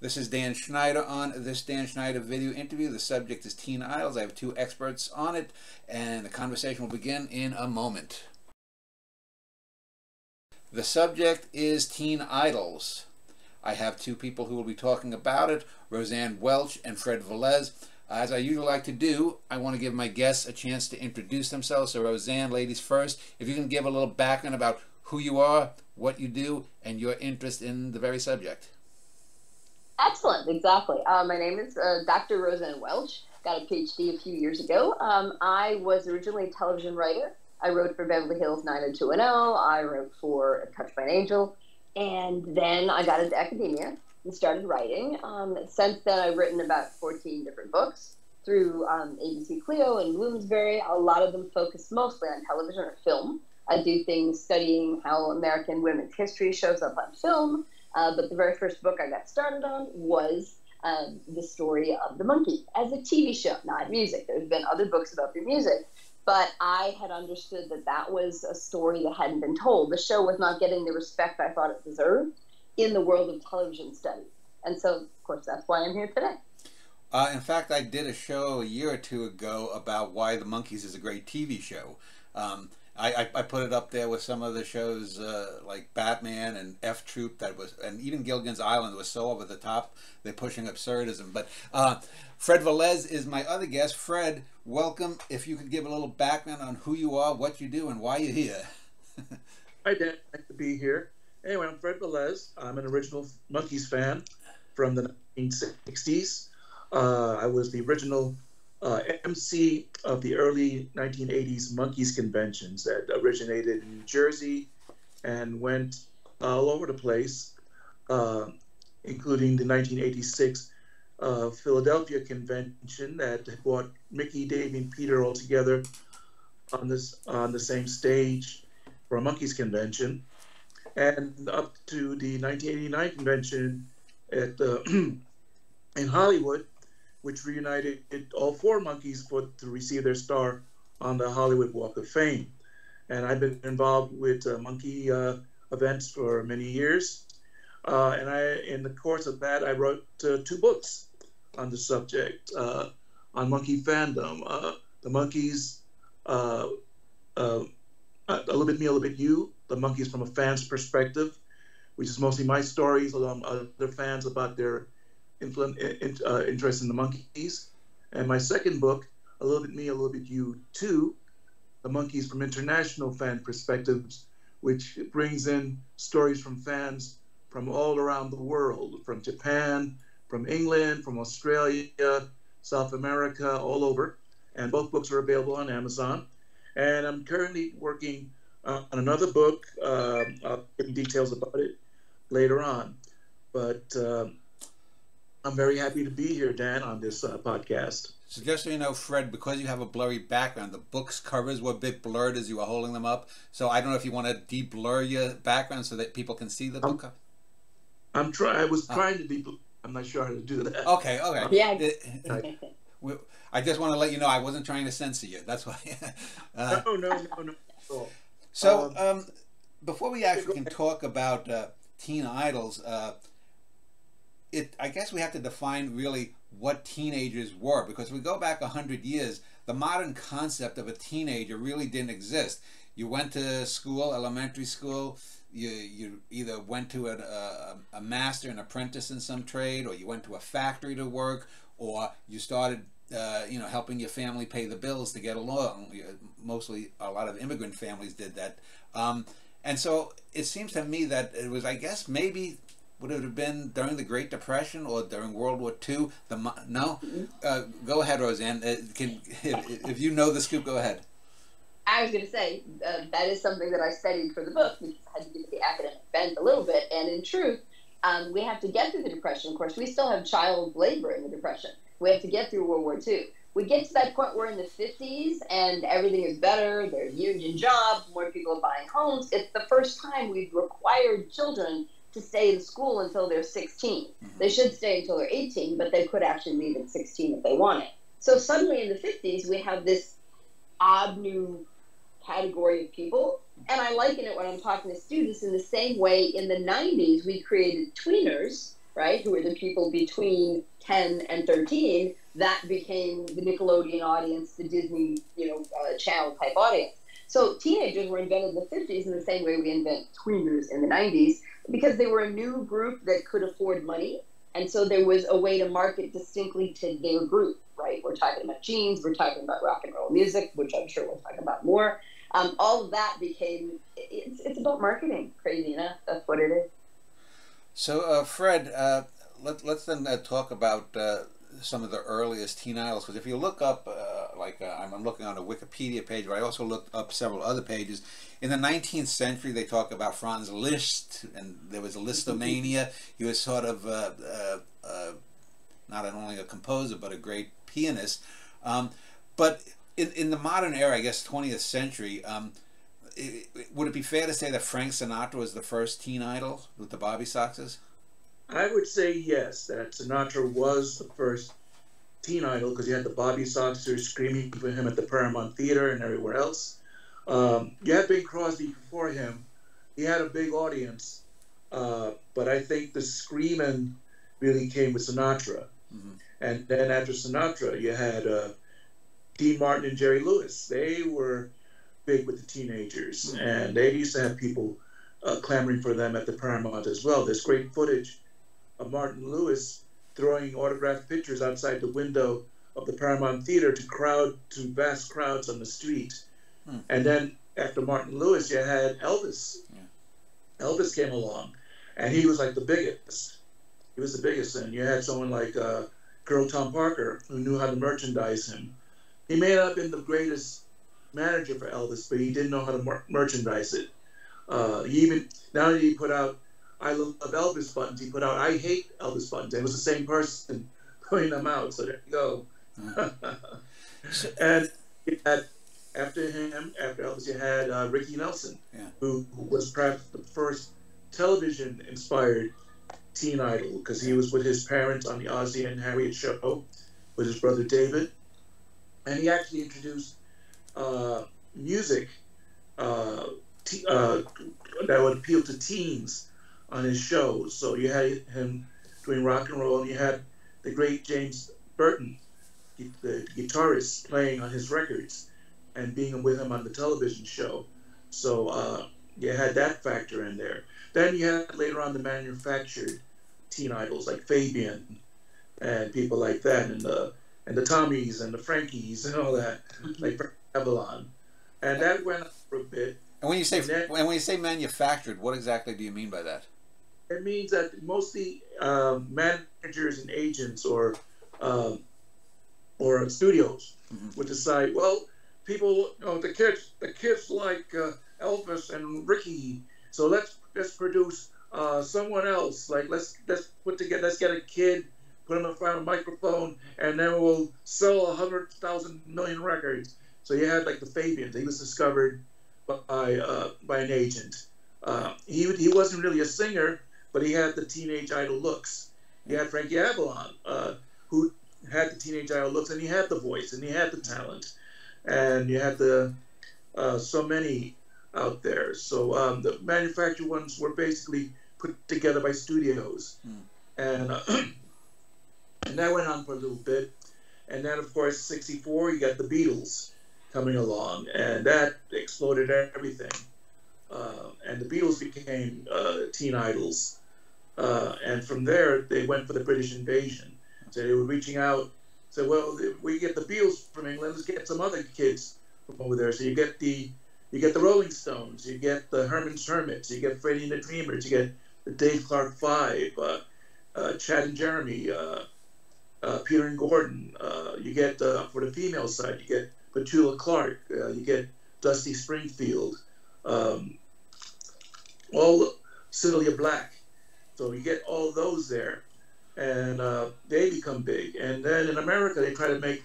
This is Dan Schneider on this Dan Schneider video interview. The subject is teen idols. I have two experts on it, and the conversation will begin in a moment. The subject is teen idols. I have two people who will be talking about it, Roseanne Welch and Fred Velez. As I usually like to do, I want to give my guests a chance to introduce themselves. So Roseanne, ladies first, if you can give a little background about who you are, what you do, and your interest in the very subject. Excellent, exactly. My name is Dr. Roseanne Welch. Got a PhD a few years ago. I was originally a television writer. I wrote for Beverly Hills 90210. I wrote for Touched by an Angel. And then I got into academia and started writing. Since then, I've written about 14 different books through ABC Clio and Bloomsbury. A lot of them focus mostly on television or film. I do things studying how American women's history shows up on film. But the very first book I got started on was the story of the Monkees as a TV show, not music. There's been other books about their music, but I had understood that that was a story that hadn't been told. The show was not getting the respect I thought it deserved in the world of television studies. And so, of course, that's why I'm here today. In fact, I did a show a year or two ago about why the Monkees is a great TV show. I put it up there with some of the shows like Batman and F Troop, and even Gilligan's Island was so over the top, they're pushing absurdism. But Fred Velez is my other guest. Fred, welcome. If you could give a little background on who you are, what you do, and why you're here. Hi, Dan. Nice to be here. Anyway, I'm Fred Velez. I'm an original Monkees fan from the 1960s. I was the original MC of the early 1980s Monkees conventions that originated in New Jersey and went all over the place, including the 1986 Philadelphia convention that brought Mickey, Davey, and Peter all together on the same stage for a Monkees convention, and up to the 1989 convention at in Hollywood, which reunited all four Monkees to receive their star on the Hollywood Walk of Fame. And I've been involved with Monkey events for many years. And in the course of that, I wrote two books on the subject, on Monkey fandom. The Monkees, a little bit me, a little bit you. The Monkees from a fan's perspective, which is mostly my stories along other fans about their interest in the Monkees. And my second book, A Little Bit Me, A Little Bit You Too, The Monkees from International Fan Perspectives, which brings in stories from fans from all around the world, from Japan, from England, from Australia, South America, all over. And both books are available on Amazon. And I'm currently working on another book. I'll give details about it later on. But I'm very happy to be here, Dan, on this podcast. So just so you know, Fred, because you have a blurry background, the book's covers were a bit blurred as you were holding them up. So I don't know if you want to de-blur your background so that people can see the book cover. I was trying to de-blur. I'm not sure how to do that. Okay. Yeah. I just want to let you know I wasn't trying to censor you. That's why. No. So before we actually can talk about teen idols, I guess we have to define really what teenagers were, because if we go back 100 years, the modern concept of a teenager really didn't exist. You went to school, elementary school, you either went to a master, an apprentice in some trade, or you went to a factory to work, or you started helping your family pay the bills to get along. Mostly a lot of immigrant families did that. And so it seems to me that it was, I guess, maybe would it have been during the Great Depression or during World War II? Go ahead, Roseanne. If you know the scoop, go ahead. I was going to say, that is something that I studied for the book, because I had to give it the academic bent a little bit. And in truth, we have to get through the Depression. Of course, we still have child labor in the Depression. We have to get through World War II. We get to that point where in the 50s and everything is better. There's union jobs. More people are buying homes. It's the first time we've required children to stay in school until they're 16. They should stay until they're 18, but they could actually leave at 16 if they wanted. So suddenly in the 50s, we have this odd new category of people. And I liken it when I'm talking to students in the same way in the 90s, we created tweeners right, who are the people between 10 and 13, that became the Nickelodeon audience, the Disney, channel type audience. So teenagers were invented in the 50s in the same way we invent tweeners in the 90s, because they were a new group that could afford money. And so there was a way to market distinctly to their group, right? We're talking about jeans, we're talking about rock and roll music, which I'm sure we'll talk about more. All of that became, it's about marketing, crazy enough. That's what it is. So, Fred, let's then talk about some of the earliest teen idols. Because if you look up, I'm looking on a Wikipedia page, but I also looked up several other pages. In the 19th century, they talk about Franz Liszt, and there was a Listomania. He was sort of not only a composer, but a great pianist. But in the modern era, I guess 20th century, would it be fair to say that Frank Sinatra was the first teen idol with the Bobby Soxers? I would say yes, that Sinatra was the first teen idol, because you had the Bobby Soxers screaming for him at the Paramount Theater and everywhere else. You had Bing Crosby before him. He had a big audience, but I think the screaming really came with Sinatra. Mm-hmm. And then after Sinatra, you had Dean Martin and Jerry Lewis. They were big with the teenagers, and they used to have people clamoring for them at the Paramount as well. There's great footage of Martin Lewis throwing autographed pictures outside the window of the Paramount Theater to vast crowds on the street. And then after Martin Lewis, you had Elvis. Elvis came along, and he was like the biggest. He was the biggest, and you had someone like Colonel Tom Parker, who knew how to merchandise him. He may not have been the greatest manager for Elvis, but he didn't know how to merchandise it. Now that he put out I Love Elvis buttons, he put out I Hate Elvis buttons. It was the same person putting them out, so there you go. And you had, after Elvis, you had Ricky Nelson, who was perhaps the first television-inspired teen idol, because he was with his parents on the Ozzie and Harriet show with his brother David. And he actually introduced music that would appeal to teens on his shows. So you had him doing rock and roll, and you had the great James Burton, the guitarist, playing on his records and being with him on the television show. So you had that factor in there. Then you had later on the manufactured teen idols like Fabian and people like that, and the Tommies and the Frankies and all that, like Avalon. And that went on for a bit. And when you say manufactured, what exactly do you mean by that? It means that mostly managers and agents or studios would decide, well, people, the kids like Elvis and Ricky, so let's produce someone else. Like let's get a kid, put him in front of a microphone, and then we'll sell 100,000 million records. So you had like the Fabians. He was discovered by an agent. He wasn't really a singer, but he had the teenage idol looks. You had Frankie Avalon, who had the teenage idol looks, and he had the voice, and he had the talent, and you had so many out there. So the manufactured ones were basically put together by studios, and that went on for a little bit. And then, of course, '64, you got the Beatles coming along, and that exploded everything. And the Beatles became teen idols. And from there, they went for the British invasion. So they were reaching out, said, well, if we get the Beatles from England, let's get some other kids from over there. So you get the Rolling Stones, you get the Herman's Hermits, you get Freddie and the Dreamers, you get the Dave Clark Five, Chad and Jeremy, Peter and Gordon. You get, for the female side, you get Petula Clark, you get Dusty Springfield, all Celia Black. So you get all those there, and they become big. And then in America, they try to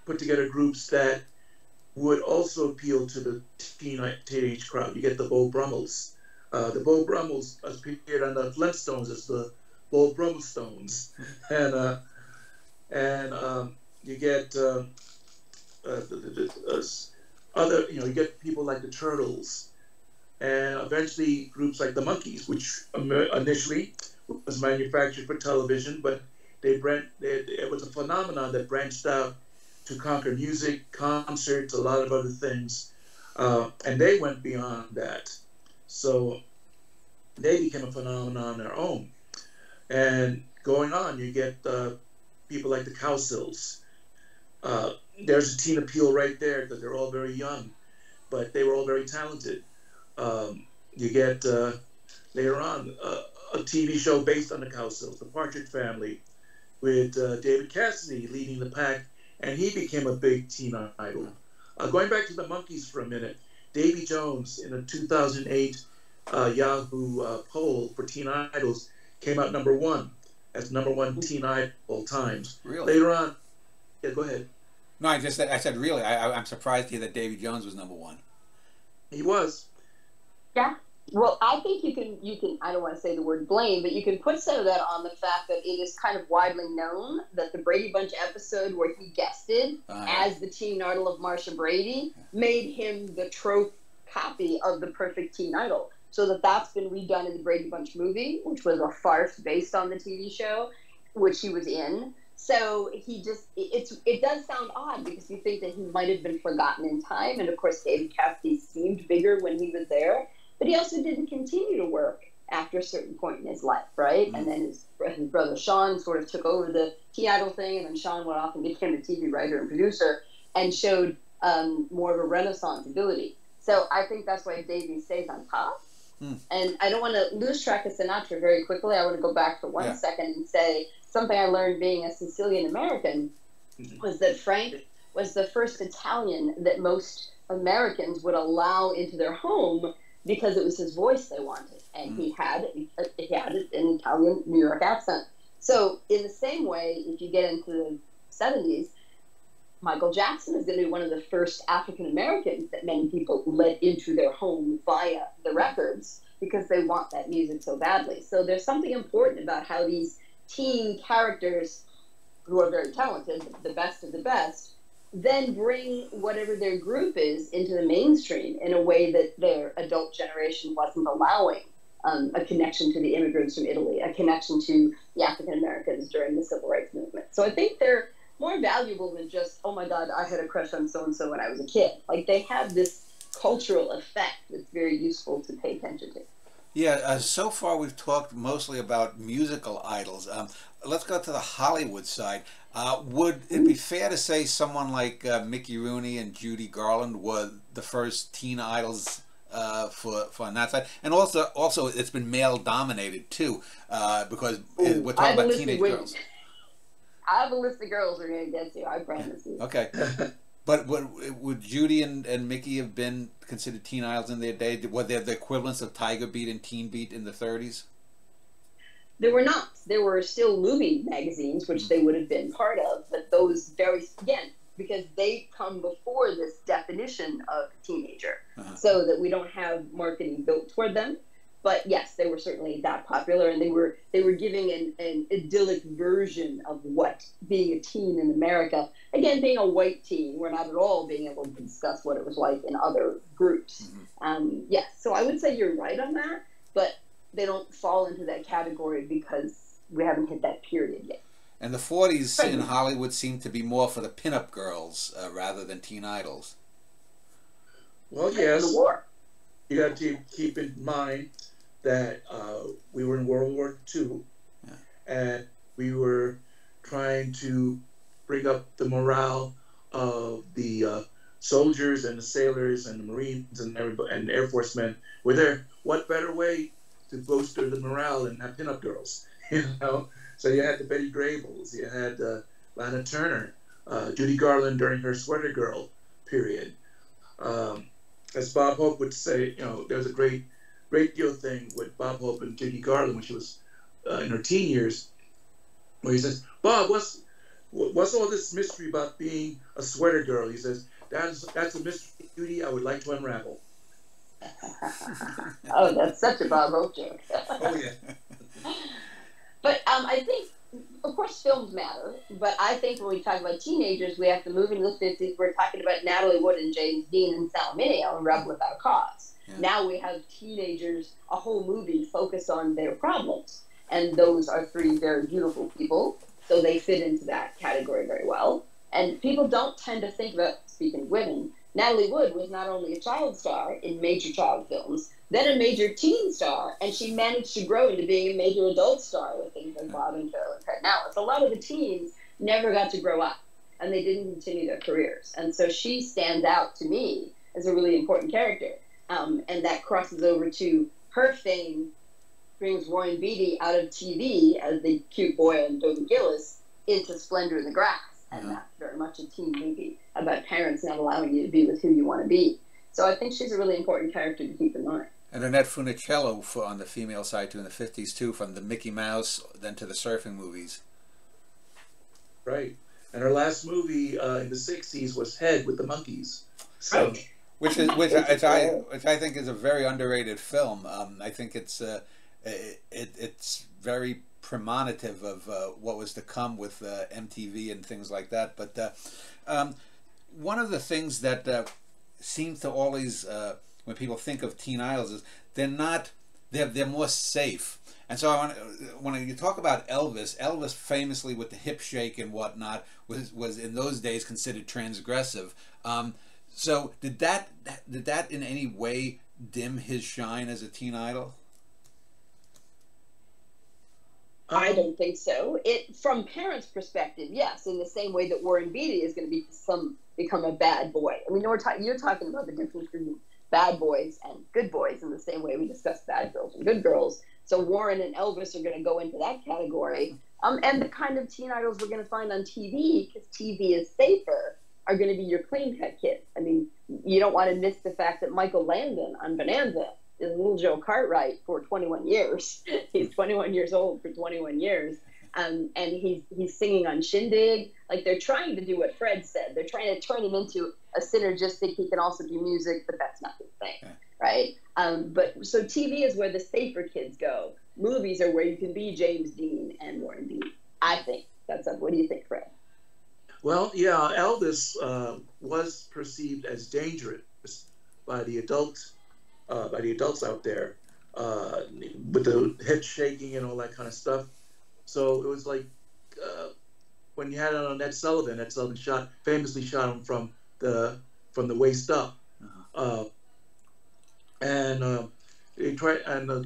put together groups that would also appeal to the teenage crowd. You get the Beau Brummels. The Beau Brummels appeared on the Flintstones as the Beau Brummel Stones, and you get other, you get people like the Turtles, and eventually groups like the Monkees, which initially was manufactured for television, but it was a phenomenon that branched out to conquer music, concerts, a lot of other things, and they went beyond that. So they became a phenomenon on their own. And going on, you get people like the Cowsills. There's a teen appeal right there because they're all very young, but they were all very talented. You get later on a TV show based on the Cowsills, The Partridge Family, with David Cassidy leading the pack, and he became a big teen idol. Going back to the Monkees for a minute, Davy Jones in a 2008 Yahoo poll for teen idols came out #1 as #1 teen idol of all times. Really? Later on, yeah, go ahead. No, I said really. I'm surprised to hear that Davy Jones was #1. He was. Yeah. Well, I think you can, I don't want to say the word blame, but you can put some of that on the fact that it is kind of widely known that the Brady Bunch episode where he guested as the teen idol of Marsha Brady made him the trope copy of the perfect teen idol. So that's been redone in the Brady Bunch movie, which was a farce based on the TV show, which he was in. So it does sound odd because you think that he might have been forgotten in time. And of course, David Cassidy seemed bigger when he was there. But he also didn't continue to work after a certain point in his life, right? Mm-hmm. And then his brother Sean sort of took over the teen idol thing, and then Sean went off and became a TV writer and producer and showed more of a renaissance ability. So I think that's why Davey stays on top. Mm. And I don't want to lose track of Sinatra very quickly. I want to go back for one second and say something I learned being a Sicilian American was that Frank was the first Italian that most Americans would allow into their home because it was his voice they wanted, and he had an Italian New York accent. So in the same way, if you get into the 70s, Michael Jackson is going to be one of the first African Americans that many people let into their home via the records because they want that music so badly. So there's something important about how these teen characters, who are very talented, the best of the best, then bring whatever their group is into the mainstream in a way that their adult generation wasn't allowing. A connection to the immigrants from Italy, a connection to the African Americans during the Civil Rights Movement. So I think they're more valuable than just, oh my God, I had a crush on so-and-so when I was a kid. Like, they have this cultural effect that's very useful to pay attention to. Yeah, so far we've talked mostly about musical idols. Let's go to the Hollywood side. Would it be fair to say someone like Mickey Rooney and Judy Garland were the first teen idols for on that side? And also it's been male dominated too, because we're talking about teenage girls. I have a list of girls we're going to get to, I promise you. Okay. But would Judy and Mickey have been considered teen idols in their day? Were they the equivalents of Tiger Beat and Teen Beat in the 30s? There were not. There were still movie magazines, which they would have been part of, but those again, because they come before this definition of teenager, so that we don't have marketing built toward them. But yes, they were certainly that popular, and they were giving an idyllic version of what being a teen in America. Again, being a white teen, we're not at all being able to discuss what it was like in other groups. Yes, so I would say you're right on that, but they don't fall into that category because we haven't hit that period yet. And the 40s in Hollywood seemed to be more for the pinup girls rather than teen idols. Well, yes. The war. You got to keep in mind that we were in World War II, and we were trying to bring up the morale of the soldiers and the sailors and the Marines and everybody and the Air Force men. Were there? What better way to bolster the morale and have pinup girls? You know, so you had the Betty Grables, you had Lana Turner, Judy Garland during her Sweater Girl period. As Bob Hope would say, you know, there was a great radio thing with Bob Hope and Judy Garland when she was in her teen years, where he says, "Bob, what's all this mystery about being a sweater girl?" He says, "That's a mystery, Judy, I would like to unravel." Oh, that's such a Bob Hope joke. Oh yeah. But I think, of course, films matter. But I think when we talk about teenagers, we have to move into the 50s. We're talking about Natalie Wood and James Dean and Sal Mineo and Rebel Without Cause. Yeah. Now we have teenagers, a whole movie focused on their problems. And those are three very beautiful people. So they fit into that category very well. And people don't tend to think about, speaking of women, Natalie Wood was not only a child star in major child films, then a major teen star, and she managed to grow into being a major adult star with things like Bob and Carol and Fred Now. So a lot of the teens never got to grow up, and they didn't continue their careers. And so she stands out to me as a really important character. And that crosses over to her fame, brings Warren Beatty out of TV as the cute boy on Toby Gillis into Splendor in the Grass. And that's very much a teen movie about parents not allowing you to be with who you want to be. So I think she's a really important character to keep in mind. And Annette Funicello on the female side too in the 50s too, from the Mickey Mouse then to the surfing movies. Right. And her last movie in the 60s was Head with the Monkeys. So, right. Which I think is a very underrated film. I think it's very premonitive of what was to come with MTV and things like that. But one of the things that seems to always when people think of teen idols is they're more safe. And so when you talk about Elvis famously with the hip shake and whatnot was in those days considered transgressive. So did that in any way dim his shine as a teen idol? I don't think so. From parents' perspective, yes, in the same way that Warren Beatty is going to become a bad boy. I mean, you're talking about the difference between bad boys and good boys in the same way we discussed bad girls and good girls. So Warren and Elvis are going to go into that category. And the kind of teen idols we're going to find on TV, because TV is safer, are going to be your clean-cut kids. I mean, you don't want to miss the fact that Michael Landon on Bonanza is Little Joe Cartwright for 21 years. He's 21 years old for 21 years. And he's singing on Shindig. Like, they're trying to do what Fred said. They're trying to turn him into a synergistic. He can also do music, but that's not his thing, right? But so TV is where the safer kids go. Movies are where you can be James Dean and Warren Beatty. I think that's what do you think, Fred? Well, yeah, Elvis was perceived as dangerous by the adults out there, with the head shaking and all that kind of stuff. So it was like when you had it on Ed Sullivan famously shot him from the waist up, and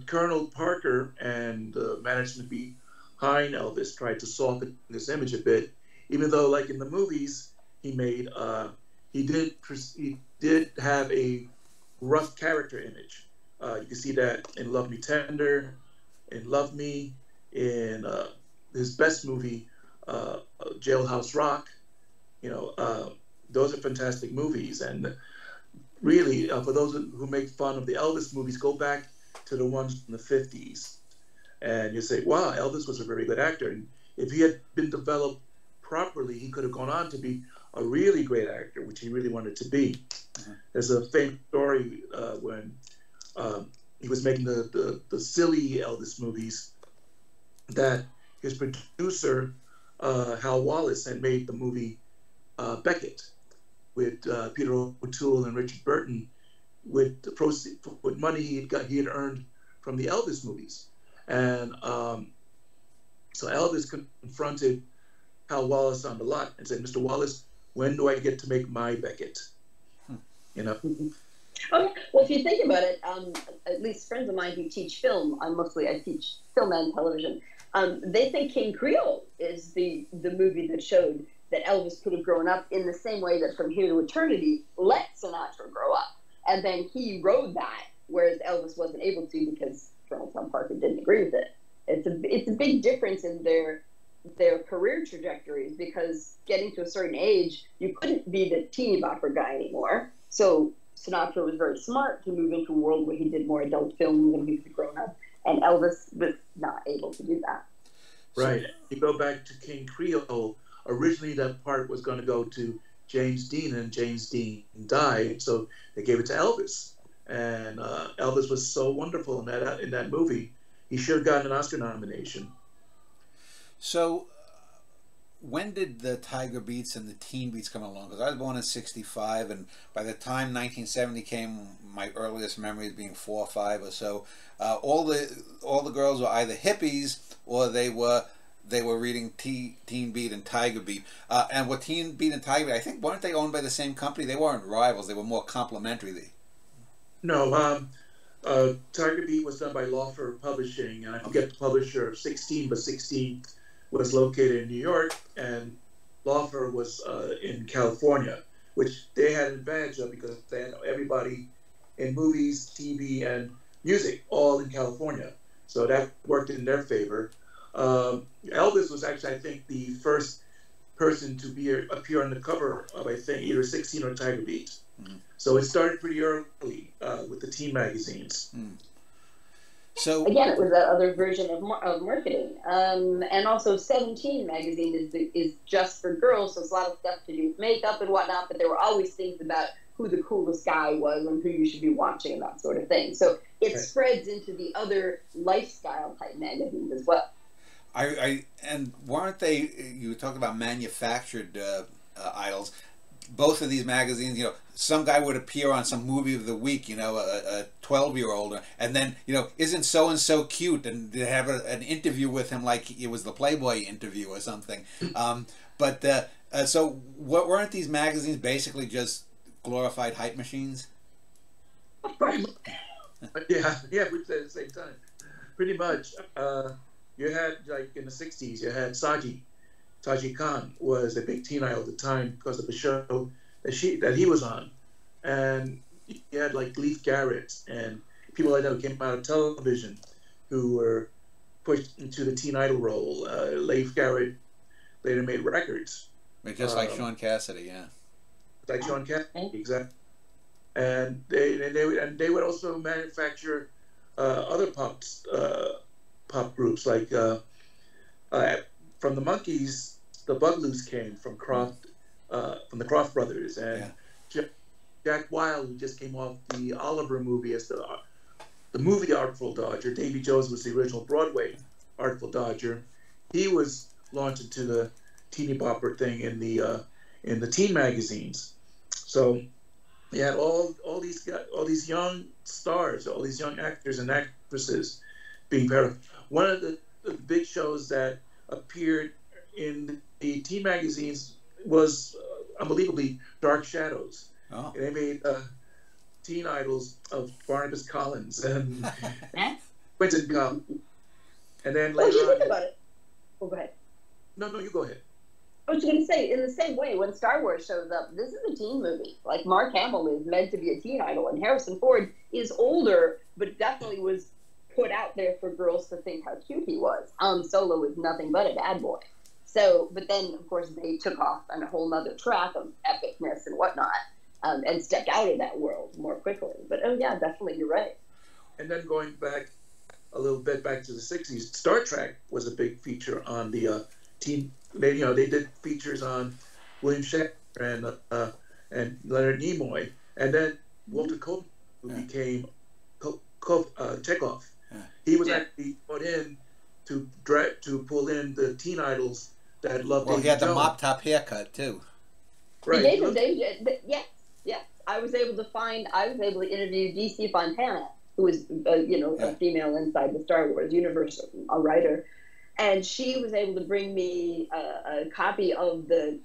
Colonel Parker and management behind Elvis tried to soften his image a bit. Even though, like in the movies he made, he did have a rough character image. You can see that in Love Me Tender, in Love Me, in his best movie, Jailhouse Rock. Those are fantastic movies. And really, for those who make fun of the Elvis movies, go back to the ones from the 50s. And you say, wow, Elvis was a very good actor. And if he had been developed properly, he could have gone on to be a really great actor, which he really wanted to be. There's a famous story when he was making the silly Elvis movies, that his producer, Hal Wallace, had made the movie Beckett with Peter O'Toole and Richard Burton with the proceeds, with money he had earned from the Elvis movies. And so Elvis confronted Hal Wallace on the lot and said, "Mr. Wallace, when do I get to make my Beckett?" Okay. Well, if you think about it, at least friends of mine who teach film, I teach film and television, they think King Creole is the movie that showed that Elvis could have grown up in the same way that From Here to Eternity let Sinatra grow up. And then he rode that, whereas Elvis wasn't able to because Colonel Tom Parker didn't agree with it. It's a big difference in their career trajectories, because getting to a certain age, you couldn't be the teeny bopper guy anymore. So Sinatra was very smart to move into a world where he did more adult films when he was grown up, and Elvis was not able to do that. Right. You go back to King Creole, originally that part was going to go to James Dean, and James Dean died, so they gave it to Elvis. And Elvis was so wonderful in that movie. He should have gotten an Oscar nomination. So when did the Tiger Beats and the Teen Beats come along? Because I was born in '65, and by the time 1970 came, my earliest memories being 4 or 5 or so, all the girls were either hippies or they were reading Teen Beat and Tiger Beat. And what Teen Beat and Tiger Beat, I think, weren't they owned by the same company? They weren't rivals. They were more complementary. No, Tiger Beat was done by Lawford Publishing, and I forget the publisher of 16, but 16 was located in New York, and Lawford was in California, which they had an advantage of because they had everybody in movies, TV, and music all in California. So that worked in their favor. Elvis was actually, I think, the first person to appear on the cover of, I think, either 16 or Tiger Beat. Mm-hmm. So it started pretty early with the teen magazines. Mm. So again, it was that other version of marketing, and also 17 magazine is just for girls, so it's a lot of stuff to do with makeup and whatnot. But there were always things about who the coolest guy was and who you should be watching and that sort of thing. So it spreads into the other lifestyle type magazines as well. And weren't they? You talked about manufactured idols. Both of these magazines, you know, some guy would appear on some movie of the week, you know, a 12-year-old, and then, you know, isn't so-and-so cute, and they have an interview with him like it was the Playboy interview or something. So weren't these magazines basically just glorified hype machines? Yeah, we said at the same time. Pretty much. You had, like, in the 60s, you had Saji Khan was a big teen idol at the time because of the show that he was on. And you had, like, Leif Garrett and people like that who came out of television who were pushed into the teen idol role. Leif Garrett later made records. Just like Sean Cassidy, yeah. Like Sean Cassidy, exactly. And they would also manufacture other pop groups, like from the Monkees, the Bugaloos came from the Kroft brothers, and Jack Wilde, who just came off the Oliver movie as the movie Artful Dodger. Davy Jones was the original Broadway Artful Dodger. He was launched into the teeny bopper thing in the teen magazines. So you had all these young stars, all these young actors and actresses being paired up. One of the big shows that appeared in the teen magazines was unbelievably Dark Shadows. Oh. They made teen idols of Barnabas Collins and Quentin Collins. And then later on, think about it. Oh, go ahead. No, you go ahead. I was going to say, in the same way, when Star Wars shows up, this is a teen movie. Like, Mark Hamill is meant to be a teen idol, and Harrison Ford is older, but definitely was put out there for girls to think how cute he was. Solo was nothing but a bad boy. So, but then, of course, they took off on a whole nother track of epicness and whatnot, and stepped out of that world more quickly. But, oh, yeah, definitely, you're right. And then going back a little bit back to the 60s, Star Trek was a big feature on the teen. They did features on William Shatner and Leonard Nimoy, and then Walter Koenig, who became Chekhov. He was actually put in to pull in the teen idols that loved. Well, he had the mop top haircut too. Right. Yes. I was able to interview DC Fontana, who was a female inside the Star Wars universe, a writer. And she was able to bring me a copy of the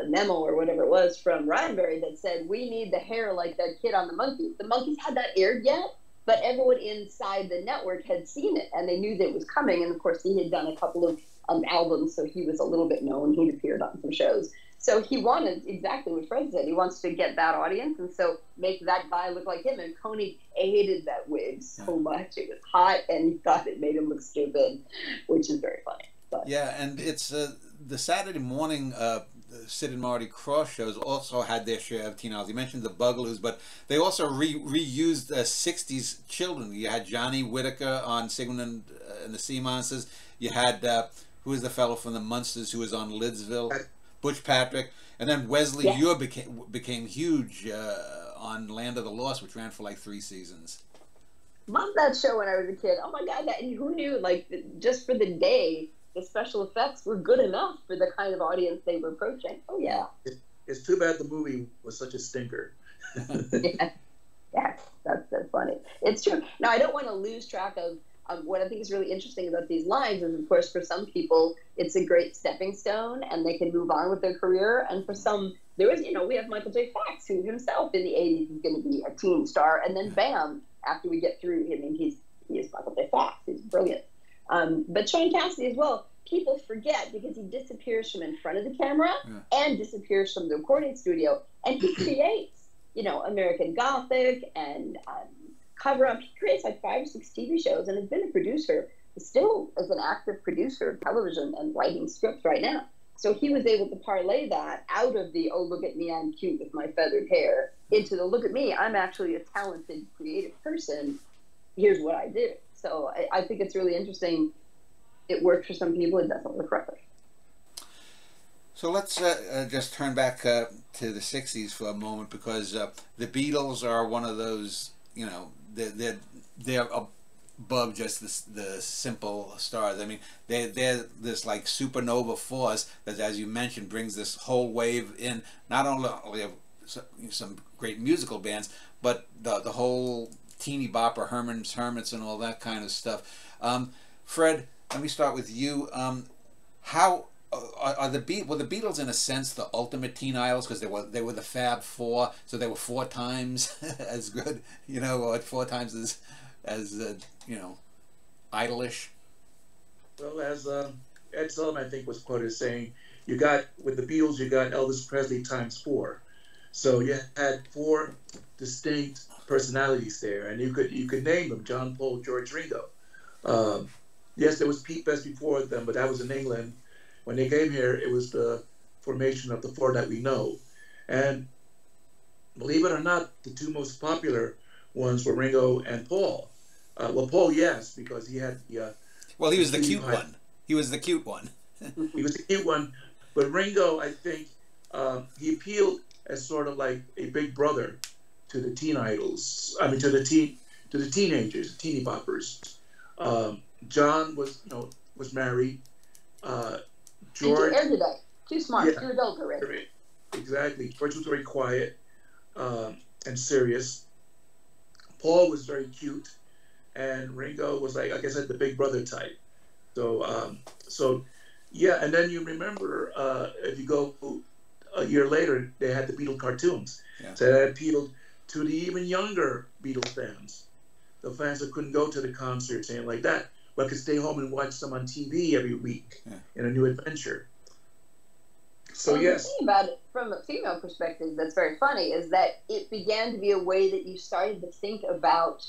memo or whatever it was from Roddenberry that said, we need the hair like that kid on the Monkees. The Monkees had that aired yet, but everyone inside the network had seen it, and they knew that it was coming. And, of course, he had done a couple of albums, so he was a little bit known. He'd appeared on some shows. So he wanted exactly what Fred said. He wants to get that audience, and so make that guy look like him. And Koenig hated that wig so much. It was hot, and he thought it made him look stupid, which is very funny. But. Yeah, and it's the Saturday morning Sid and Marty Cross shows also had their share of teen idols. You mentioned the Bugaloos, but they also reused 60s children. You had Johnny Whitaker on Sigmund and the Sea Monsters. You had, who was the fellow from the Munsters who was on Lidsville? Butch Patrick. And then Wesley Ure became huge on Land of the Lost, which ran for like 3 seasons. Loved that show when I was a kid. Oh my God, and who knew, like, just for the day, the special effects were good enough for the kind of audience they were approaching. Oh yeah. It's too bad the movie was such a stinker. Yeah. Yes, that's funny. It's true. Now, I don't want to lose track of what I think is really interesting about these lines is, of course, for some people, it's a great stepping stone and they can move on with their career. And for some, we have Michael J. Fox, who himself in the 80s is going to be a teen star. And then bam, after we get through, I mean, he is Michael J. Fox. He's brilliant. But Sean Cassidy as well, people forget because he disappears from in front of the camera and disappears from the recording studio. And he creates, American Gothic and Cover Up. He creates like 5 or 6 TV shows and has been a producer, still as an active producer of television and writing scripts right now. So he was able to parlay that out of the, oh, look at me, I'm cute with my feathered hair, into the, look at me, I'm actually a talented, creative person. Here's what I do. So I think it's really interesting. It works for some people. It doesn't work for others. So let's just turn back to the 60s for a moment, because the Beatles are one of those, they're above just the simple stars. I mean, they're this like supernova force that, as you mentioned, brings this whole wave in, not only of some great musical bands, but the whole teeny bopper, Hermits and all that kind of stuff. Fred, let me start with you. How were the Beatles in a sense the ultimate teen idols, because they were the Fab Four, so they were 4 times as good, or 4 times as idolish? Well, as Ed Sullivan, I think, was quoted as saying, with the Beatles, you got Elvis Presley times 4. So you had 4 distinct personalities there, and you could name them: John, Paul, George, Ringo. Yes, there was Pete Best before them, but that was in England. When they came here, it was the formation of the 4 that we know. And believe it or not, the 2 most popular ones were Ringo and Paul. Well, Paul, yes, because he had the... well, he was the cute one. He was the cute one. He was the cute one. But Ringo, I think, he appealed as sort of like a big brother to the teen idols. I mean, to the teenagers, teeny boppers. John was married. George, erudite, too smart, too adult already. Exactly. George was very quiet and serious. Paul was very cute, and Ringo was, like I said, the big brother type. So yeah. And then you remember, if you go a year later, they had the Beatle cartoons. Yeah. So that appealed to the even younger Beatles fans, the fans that couldn't go to the concerts and like that, but could stay home and watch them on TV every week in a new adventure. So yes. The thing about it from a female perspective that's very funny is that it began to be a way that you started to think about,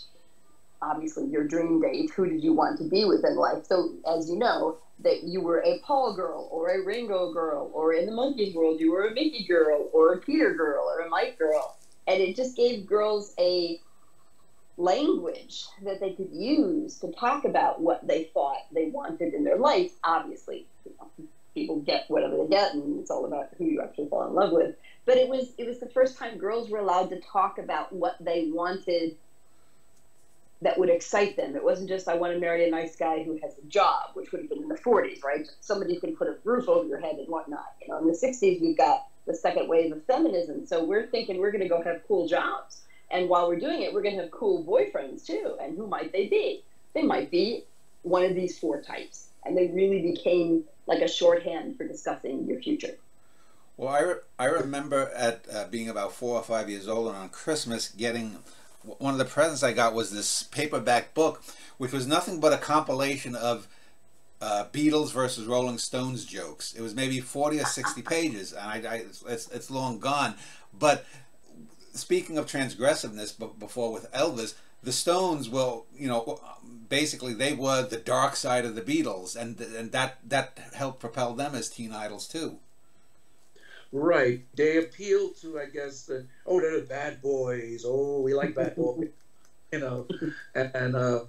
obviously, your dream date. Who did you want to be with in life? So, as you know, that you were a Paul girl or a Ringo girl, or in the Monkees world, you were a Mickey girl or a Peter girl or a Mike girl. And it just gave girls a language that they could use to talk about what they thought they wanted in their life. Obviously, people get whatever they get, and it's all about who you actually fall in love with. But it was the first time girls were allowed to talk about what they wanted that would excite them. It wasn't just, I want to marry a nice guy who has a job, which would have been in the 40s, right? Somebody can put a roof over your head and whatnot. In the 60s, we've got the second wave of feminism. So we're thinking we're going to go have cool jobs. And while we're doing it, we're going to have cool boyfriends, too. And who might they be? They might be one of these 4 types. And they really became like a shorthand for discussing your future. Well, I remember at being about 4 or 5 years old, and on Christmas getting... one of the presents I got was this paperback book, which was nothing but a compilation of Beatles versus Rolling Stones jokes. It was maybe 40 or 60 pages, and it's long gone. But speaking of transgressiveness, before with Elvis, the Stones, basically they were the dark side of the Beatles, and that helped propel them as teen idols too. Right. They appeal to, I guess, they're the bad boys. Oh, we like bad boys. And the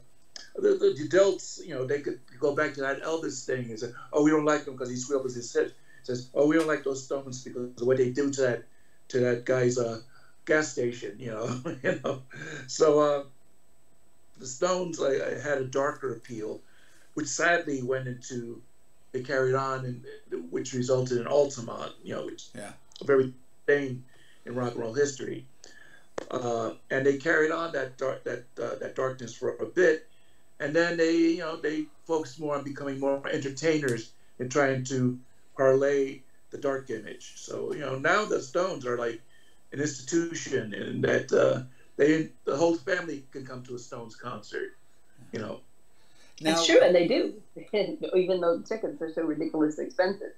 adults, they could go back to that Elvis thing and say, oh, we don't like him because he squeals his head. Says, oh, we don't like those Stones because of what they do to that guy's gas station, So the Stones had a darker appeal, which sadly went into they carried on, which resulted in Altamont, which Yeah. a very thing in rock and roll history. And they carried on that darkness for a bit, and then they focused more on becoming more entertainers and trying to parlay the dark image. So now the Stones are like an institution, and that the whole family can come to a Stones concert. Now, it's true, and they do, even though the tickets are so ridiculously expensive.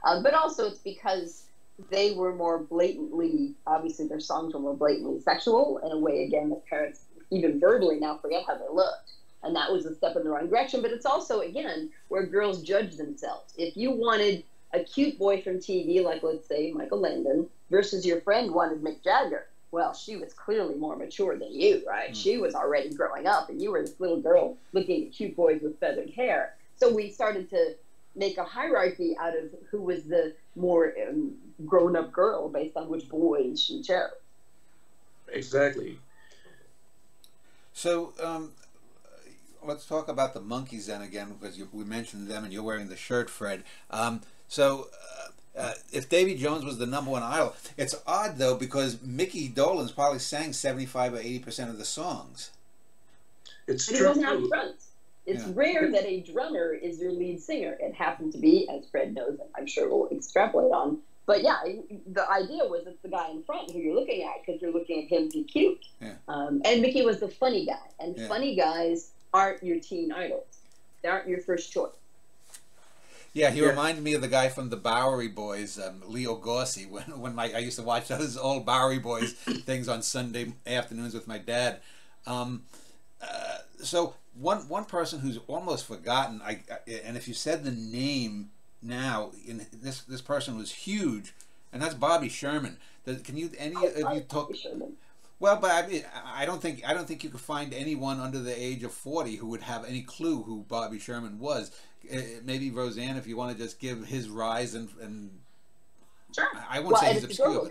But also, it's because they were more blatantly, obviously their songs were more blatantly sexual in a way, again, that parents even verbally now forget how they looked. And that was a step in the wrong direction. But it's also, again, where girls judge themselves. If you wanted a cute boy from TV, like, let's say, Michael Landon, versus your friend wanted Mick Jagger, well, she was clearly more mature than you, right? Mm. She was already growing up, and you were this little girl looking at cute boys with feathered hair. So we started to make a hierarchy out of who was the more grown-up girl based on which boys she chose. Exactly. So let's talk about the Monkees then again, because we mentioned them and you're wearing the shirt, Fred. If Davy Jones was the #1 idol, it's odd though, because Mickey Dolenz probably sang 75 or 80% of the songs. It's true. He wasn't out front. It's rare that a drummer is your lead singer. It happened to be, as Fred knows, and I'm sure we'll extrapolate on. But yeah, the idea was it's the guy in front who you're looking at, because you're looking at him be cute. Yeah. And Mickey was the funny guy. And funny guys aren't your teen idols. They aren't your first choice. Yeah, he reminded me of the guy from the Bowery Boys, Leo Gorcey, when I used to watch those old Bowery Boys things on Sunday afternoons with my dad. So one person who's almost forgotten, and if you said the name now, this person was huge, and that's Bobby Sherman. Can you talk? Well, but I don't think you could find anyone under the age of 40 who would have any clue who Bobby Sherman was. Maybe Roseanne, if you want to just give his rise and sure. I won't say he's obscure.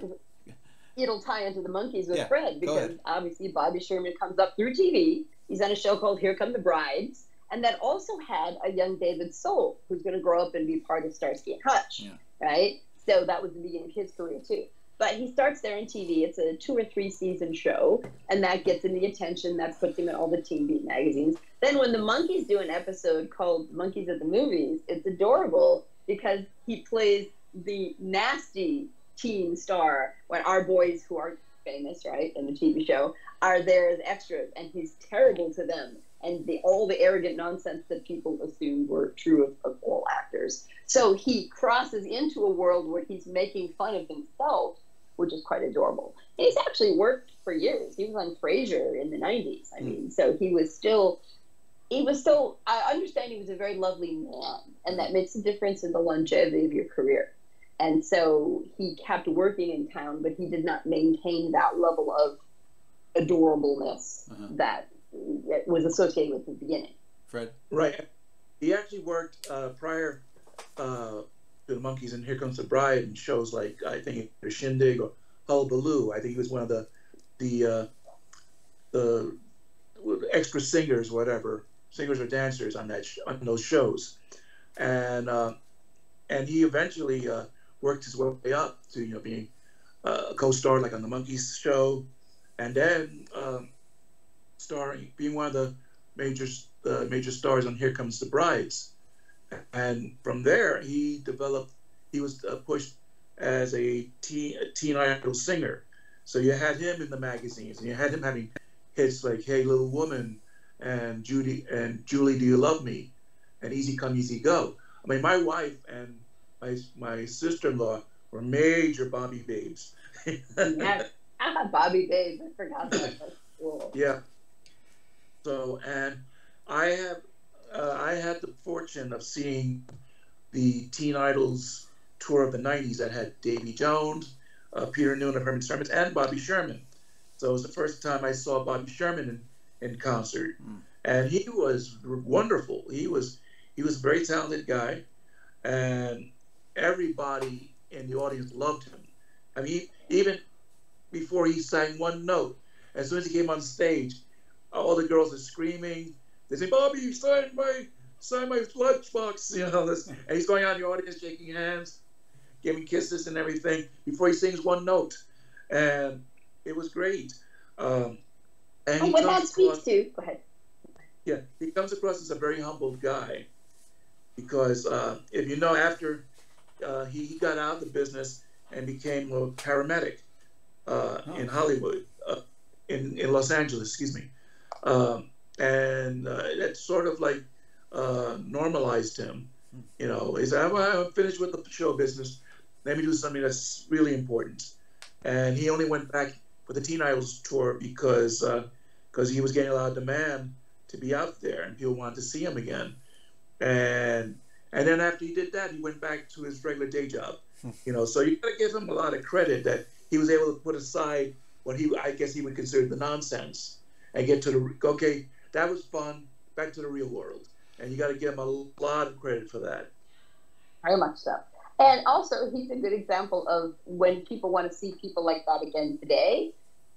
It'll tie into the Monkees with Fred, because obviously Bobby Sherman comes up through TV. He's on a show called Here Come the Brides, and that also had a young David Soul, who's going to grow up and be part of Starsky and Hutch, right? So that was the beginning of his career too. But he starts there in TV. It's a 2 or 3 season show, and that gets him the attention. That puts him in all the Teen Beat magazines. Then when the Monkees do an episode called Monkees at the Movies, it's adorable because he plays the nasty teen star when our boys, who aren't famous, right, in the TV show, are there as extras, and he's terrible to them. And all the arrogant nonsense that people assume were true of all actors. So he crosses into a world where he's making fun of himself, which is quite adorable. And he's actually worked for years. He was on Frasier in the 90s. I mean, so he was still, I understand he was a very lovely man, and that makes a difference in the longevity of your career. And so he kept working in town, but he did not maintain that level of adorableness that was associated with the beginning. Fred? Right. He actually worked prior to the Monkees and Here Comes the Bride in shows like, I think, Shindig or Hullabaloo. I think he was one of the extra singers, singers or dancers on those shows, and he eventually worked his way up to being a co-star like on the Monkees show, and then being one of the major stars on Here Comes the Brides. And from there, he was pushed as a teen idol singer. So you had him in the magazines, and you had him having hits like Hey Little Woman and Julie, Do You Love Me, and Easy Come, Easy Go. I mean, my wife and my sister-in-law were major Bobby babes. Yeah, Bobby babes, I forgot that. That's cool. Yeah. So, and I had the fortune of seeing the Teen Idols tour of the 90s that had Davy Jones, Peter Noone of Herman Sherman, and Bobby Sherman. So it was the first time I saw Bobby Sherman in concert. And he was wonderful. He was a very talented guy, and everybody in the audience loved him. I mean, even before he sang one note, as soon as he came on stage, all the girls are screaming. They say, "Bobby, sign sign my lunchbox, you know, this. And he's going out in the audience, shaking hands, giving kisses and everything before he sings one note. And it was great. And what that speaks to, go ahead. Yeah, he comes across as a very humble guy because if you know, after he got out of the business and became a paramedic in Hollywood, in Los Angeles, excuse me. And that sort of like normalized him. You know, he said, well, I'm finished with the show business. Let me do something that's really important. And he only went back for the Teen Idols tour because he was getting a lot of demand to be out there and people wanted to see him again. And then after he did that, he went back to his regular day job. You know, so you got to give him a lot of credit that he was able to put aside what I guess he would consider the nonsense and get to the, okay, that was fun, back to the real world. And you got to give him a lot of credit for that. Very much so. And also, he's a good example of when people want to see people like that again today.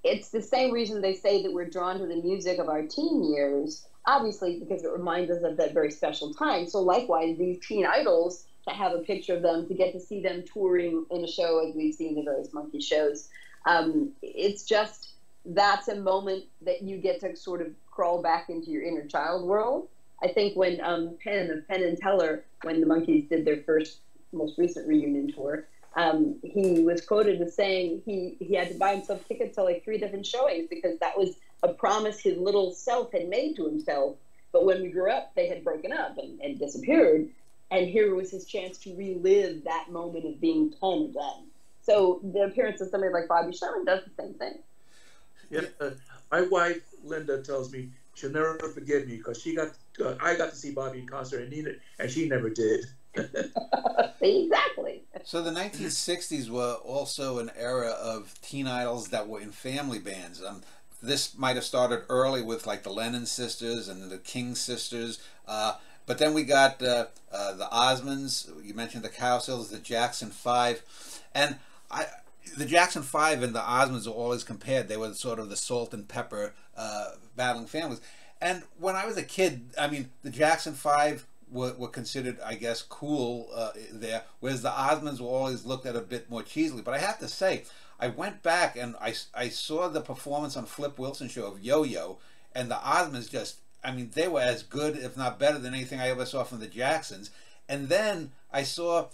It's the same reason they say that we're drawn to the music of our teen years, obviously because it reminds us of that very special time. So likewise, these teen idols, to have a picture of them, to get to see them touring in a show as we've seen the various Monkey shows, it's just, that's a moment that you get to sort of crawl back into your inner child world. I think when Penn and Teller, when the Monkees did their most recent reunion tour, he was quoted as saying he had to buy himself tickets to like 3 different showings because that was a promise his little self had made to himself. But when we grew up, they had broken up and disappeared. And here was his chance to relive that moment of being 10 again. So the appearance of somebody like Bobby Sherman does the same thing. Yeah, my wife, Linda, tells me she'll never forgive me because I got to see Bobby in concert and she never did. Exactly. So the 1960s were also an era of teen idols that were in family bands. This might have started early with like the Lennon sisters and the King sisters, but then we got the Osmonds. You mentioned the Cowsills, the Jackson 5, and the Jackson 5 and the Osmonds are always compared. They were sort of the salt and pepper battling families. And when I was a kid, I mean, the Jackson 5 were considered, I guess, cool there, whereas the Osmonds were always looked at a bit more cheesily. But I have to say, I went back and I saw the performance on Flip Wilson's show of Yo-Yo, and the Osmonds just, I mean, they were as good, if not better, than anything I ever saw from the Jacksons. And then I saw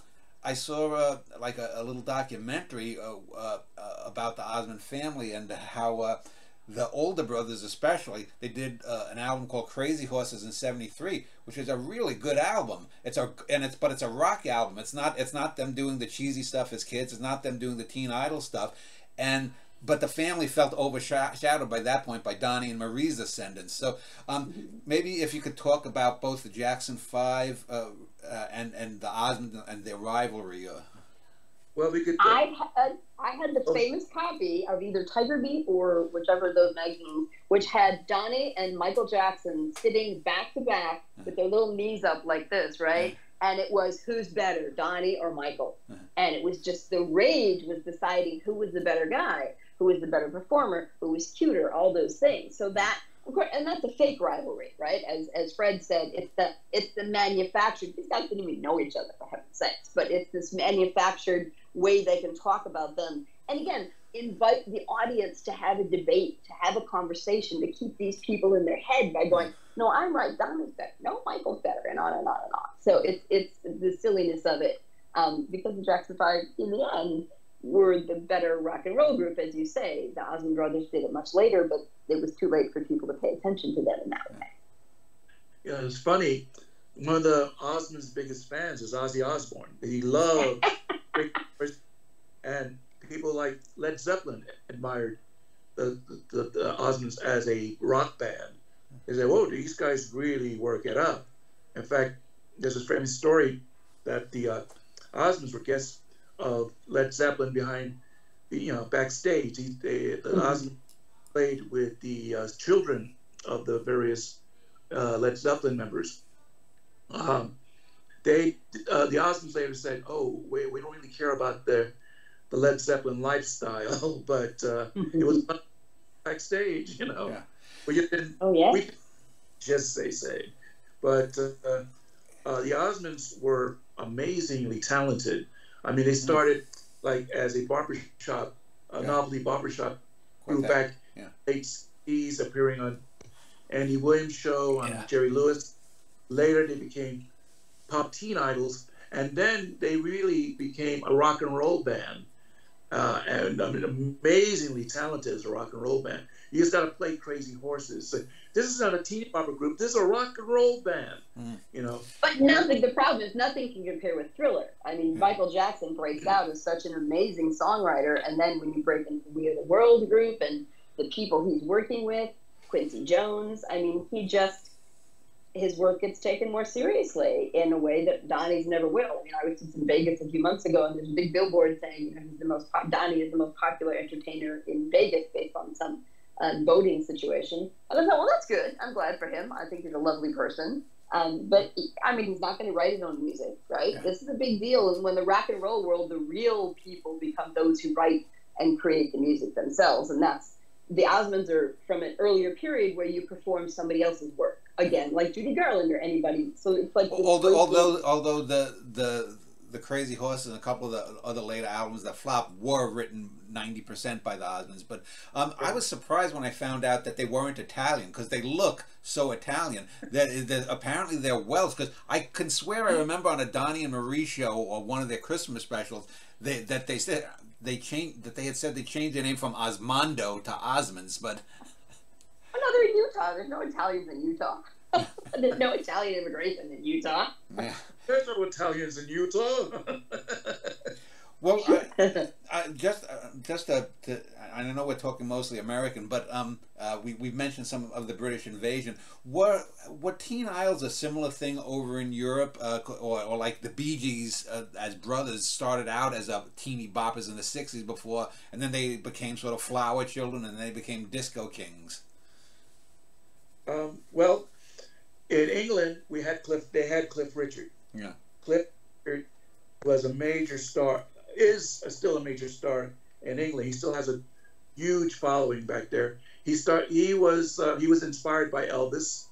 like a little documentary about the Osmond family and how the older brothers, especially, they did an album called Crazy Horses in '73, which is a really good album. It's a rock album. It's not them doing the cheesy stuff as kids. It's not them doing the teen idol stuff, but the family felt overshadowed by that point by Donnie and Marie's ascendance. So maybe if you could talk about both the Jackson 5 and the Osmond and their rivalry. Well, we could. I had the famous copy of either Tiger Beat or whichever of those magazines, which had Donnie and Michael Jackson sitting back to back with their little knees up like this, right? And it was who's better, Donnie or Michael? And it was just the rage was deciding who was the better guy, who was the better performer, who was cuter, all those things. So that, of course, and that's a fake rivalry, right? As Fred said, it's the manufactured. These guys didn't even know each other, for heaven's sakes, but it's this manufactured way they can talk about them. And again, invite the audience to have a debate, to have a conversation, to keep these people in their head by going, no, I'm right, Donnie's better, no, Michael's better, and on and on and on. So it's the silliness of it, because the Jackson 5, in the end, were the better rock and roll group, as you say. The Osmond brothers did it much later, but it was too late for people to pay attention to them in that way. Yeah, it's funny. One of the Osmond's biggest fans is Ozzy Osbourne. He loved and people like Led Zeppelin admired the Osmonds as a rock band. They said, whoa, these guys really work it up. In fact, there's a famous story that the Osmonds were guests of Led Zeppelin behind, backstage. The Osmonds played with the children of the various Led Zeppelin members. The Osmonds later said, "Oh, we don't really care about the Led Zeppelin lifestyle, but it was fun backstage, Yeah. We didn't. Oh yeah. We just say, but the Osmonds were amazingly talented. I mean, they started like as a barbershop, a novelty barbershop group back late 60s, appearing on Andy Williams' show, on Jerry Lewis. Later, they became pop teen idols, and then they really became a rock and roll band. And I mean, amazingly talented as a rock and roll band. You just got to play Crazy Horses. So this is not a teen opera group. This is a rock and roll band. You know. But nothing. The problem is nothing can compare with Thriller. I mean, Michael Jackson breaks out as such an amazing songwriter, and then when you break into We Are the World group and the people he's working with, Quincy Jones. I mean, his work gets taken more seriously in a way that Donnie's never will. You know, I was just in Vegas a few months ago, and there's a big billboard saying, you know, Donnie is the most popular entertainer in Vegas based on some voting situation. And I thought, well, that's good. I'm glad for him. I think he's a lovely person. But I mean, he's not going to write his own music, right? Yeah. This is a big deal. And when the rock and roll world, the real people become those who write and create the music themselves, and that's the Osmonds are from an earlier period where you perform somebody else's work again, like Judy Garland or anybody. So it's like although the Crazy Horses and a couple of the other later albums that flopped were written 90% by the Osmonds, but I was surprised when I found out that they weren't Italian, because they look so Italian. That apparently they're Welsh, because I can swear I remember on a Donnie and Marie show or one of their Christmas specials that they said. They had said they changed their name from Osmondo to Osmonds, but no, they're in Utah. There's no Italians in Utah. There's no Italian immigration in Utah. Yeah. There's no Italians in Utah. Well, I know we're talking mostly American, but we've mentioned some of the British invasion. Were teen idols a similar thing over in Europe, or like the Bee Gees as brothers started out as teeny boppers in the 60s before, and then they became sort of flower children, and they became disco kings? Well, in England, they had Cliff Richard. Yeah, Cliff Richard was a major star. Is still a major star in England. He still has a huge following back there. He was inspired by Elvis.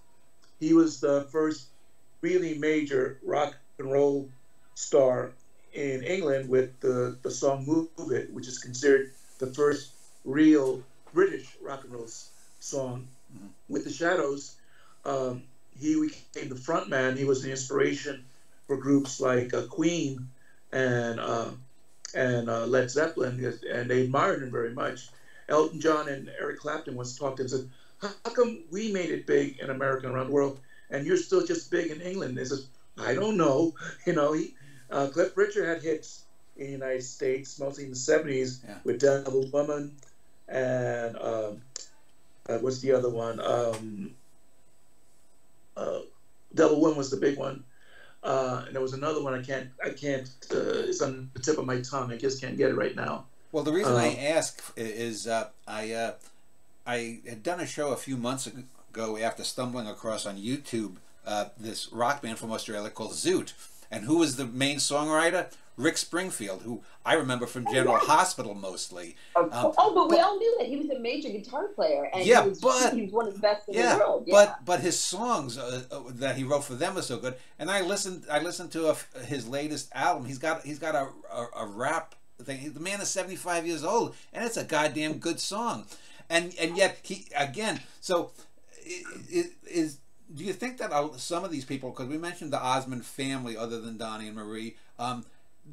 He was the first really major rock and roll star in England with the song "Move It," which is considered the first real British rock and roll song. With the Shadows, he became the front man. He was the inspiration for groups like Queen and Led Zeppelin, and they admired him very much. Elton John and Eric Clapton once talked and said, how come we made it big in America and around the world, and you're still just big in England? They said, I don't know. You know, Cliff Richard had hits in the United States, mostly in the 70s, with Devil Woman, and what's the other one? Devil Woman was the big one. And there was another one I can't. It's on the tip of my tongue. I just can't get it right now. Well, the reason I ask is I had done a show a few months ago after stumbling across on YouTube this rock band from Australia called Zoot, and who was the main songwriter? Rick Springfield, who I remember from General Hospital mostly. But we all knew that he was a major guitar player, and he was one of the best in the world. But his songs that he wrote for them were so good. And I listened to his latest album. He's got a rap thing. The man is 75 years old, and it's a goddamn good song. And yet he again. So do you think that some of these people, because we mentioned the Osmond family, other than Donnie and Marie,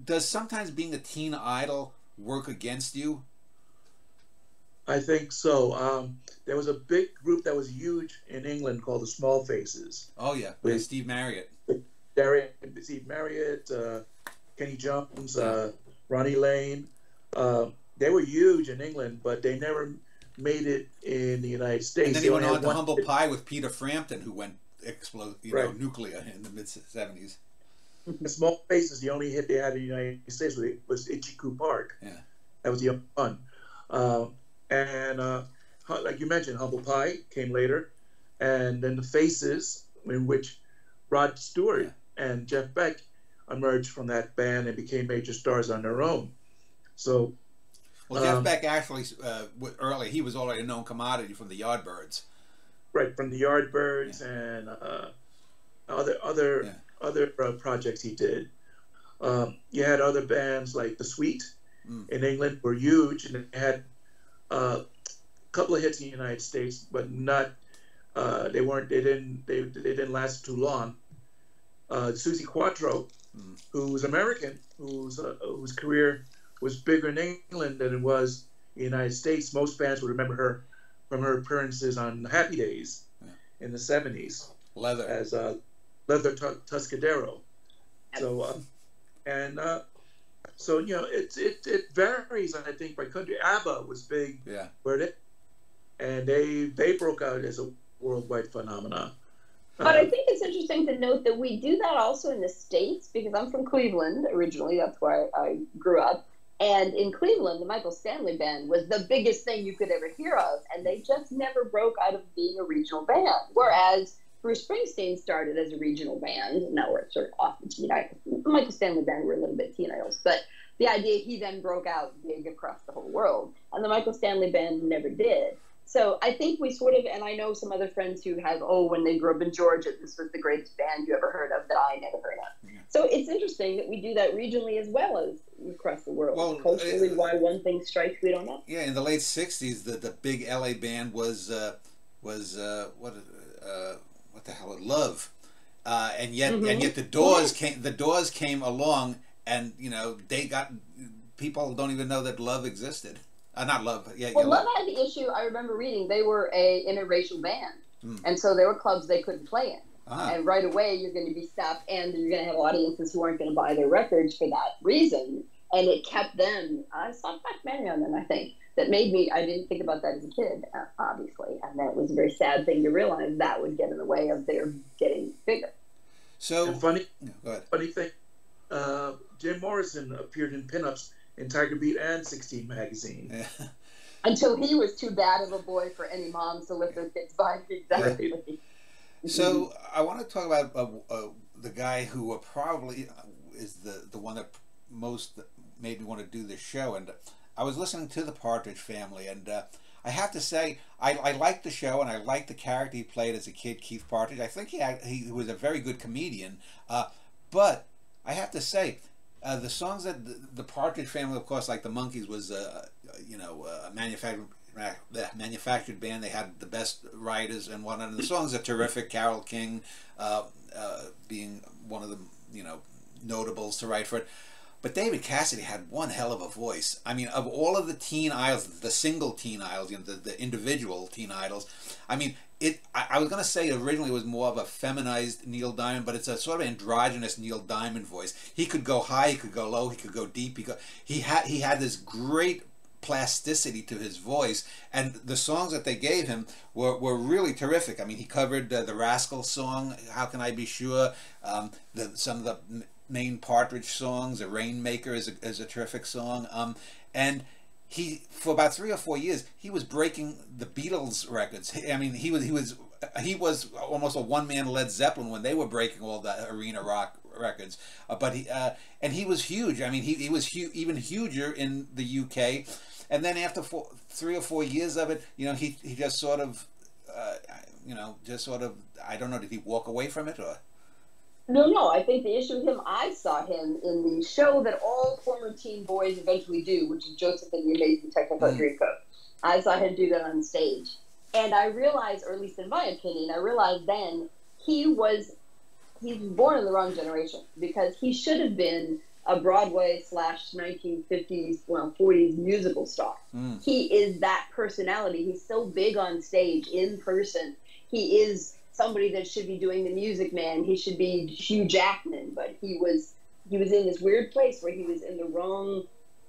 does sometimes being a teen idol work against you? I think so. There was a big group that was huge in England called the Small Faces. Oh yeah, with Steve Marriott. Steve Marriott, Kenny Jones, Ronnie Lane. They were huge in England, but they never made it in the United States. And then he went on to Humble Pie with Peter Frampton, who went nuclear in the mid-70s. The Small Faces, the only hit they had in the United States was Itchy Coo Park. Yeah, that was the only one. And like you mentioned, Humble Pie came later, and then the Faces, in which Rod Stewart and Jeff Beck emerged from that band and became major stars on their own. So, well, Jeff Beck actually early he was already a known commodity from the Yardbirds. Right, from the Yardbirds and other other projects he did. You had other bands like The Sweet in England were huge, and they had a couple of hits in the United States, but not. They didn't last too long. Susie Quattro, who's American, whose career was bigger in England than it was in the United States. Most fans would remember her from her appearances on Happy Days in the 70s. Leather. As Leather Tuscadero. So, so you know, it varies, I think, by country. ABBA was big, weren't it? And they broke out as a worldwide phenomenon. But I think it's interesting to note that we do that also in the States, because I'm from Cleveland originally. That's where I grew up. And in Cleveland, the Michael Stanley Band was the biggest thing you could ever hear of. And they just never broke out of being a regional band. Whereas Bruce Springsteen started as a regional band. Now we're sort of off the teen idols. The Michael Stanley Band were a little bit teen idols. But the idea, he then broke out big across the whole world. And the Michael Stanley Band never did. So I think we sort of, and I know some other friends who have, when they grew up in Georgia, this was the greatest band you ever heard of that I never heard of. Yeah. So it's interesting that we do that regionally as well as across the world. Well, culturally, why one thing strikes, we don't know. Yeah, in the late '60s, the big LA band was what the hell? Love, and yet the Doors came along, and you know they got people don't even know that Love existed. Not Love. Yeah. Well, Love had the issue. I remember reading they were a interracial band, and so there were clubs they couldn't play in. And right away, you're going to be stopped, and you're going to have audiences who aren't going to buy their records for that reason. And it kept them. I saw a documentary on them, I think, that made me. I didn't think about that as a kid, obviously, and that was a very sad thing to realize that would get in the way of their getting bigger. So funny thing. Jim Morrison appeared in pinups in Tiger Beat and 16 magazine. Yeah. Until he was too bad of a boy for any moms to let their kids buy. Exactly. Right. So I want to talk about the guy who probably is the one that most made me want to do this show. And I was listening to the Partridge Family, and I have to say I liked the show, and I liked the character he played as a kid, Keith Partridge. I think he was a very good comedian, but I have to say, the songs that the Partridge Family, of course, like the Monkees, was a manufactured band. They had the best writers and whatnot. And the songs are terrific. Carole King being one of the notables to write for it. But David Cassidy had one hell of a voice. I mean, of all of the teen idols, the single teen idols, the individual teen idols, I mean, I was going to say originally it was more of a feminized Neil Diamond, but it's a sort of androgynous Neil Diamond voice. He could go high, he could go low, he could go deep. He had this great plasticity to his voice, and the songs that they gave him were really terrific. I mean, he covered the Rascals song, How Can I Be Sure, some of the main Partridge songs, The Rainmaker is a terrific song, and he, for about 3 or 4 years, he was breaking the Beatles records. I mean, he was almost a one-man Led Zeppelin when they were breaking all the arena rock records. But he was huge. I mean, he was even huger in the UK. And then after 3 or 4 years of it, he just sort of, I don't know, did he walk away from it or? No. I think the issue with him, I saw him in the show that all former teen boys eventually do, which is Joseph and the Amazing Technicolor Dreamcoat. I saw him do that on stage. And I realized, or at least in my opinion, I realized then he's born in the wrong generation, because he should have been a Broadway / 1950s, 40s musical star. He is that personality. He's so big on stage, in person. He is somebody that should be doing The Music Man. He should be Hugh Jackman, but he was in this weird place where he was in the wrong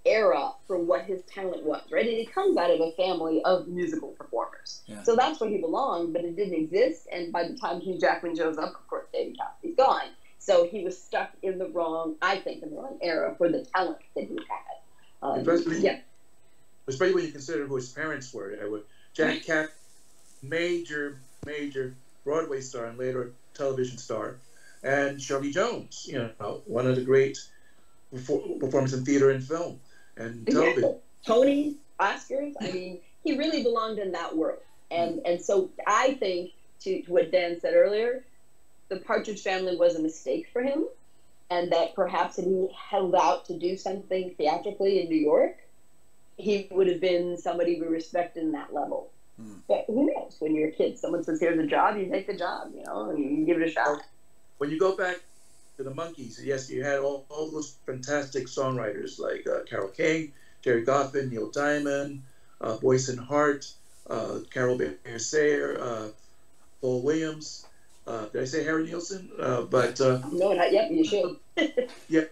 era for what his talent was, right? And he comes out of a family of musical performers. Yeah. So that's where he belonged, but it didn't exist. And by the time Hugh Jackman shows up, of course, David Cassidy's gone. So he was stuck in the wrong era for the talent that he had. Especially when you consider who his parents were. Jack Cassidy, major Broadway star and later television star, and Shirley Jones, one of the great performers in theater and film and television. Tonys, Oscars. I mean, he really belonged in that world. And so I think, to what Dan said earlier, the Partridge Family was a mistake for him, and that perhaps if he held out to do something theatrically in New York, he would have been somebody we respect in that level. But who knows? When you're a kid, someone says, "Here's a job," you take the job, you know, and you give it a shot. When you go back to the Monkees, yes, you had all those fantastic songwriters like Carole King, Jerry Goffin, Neil Diamond, Boyce and Hart, Carol Bayer Sayer, Paul Williams. Did I say Harry Nilsson? No, not yet. You should. Yeah,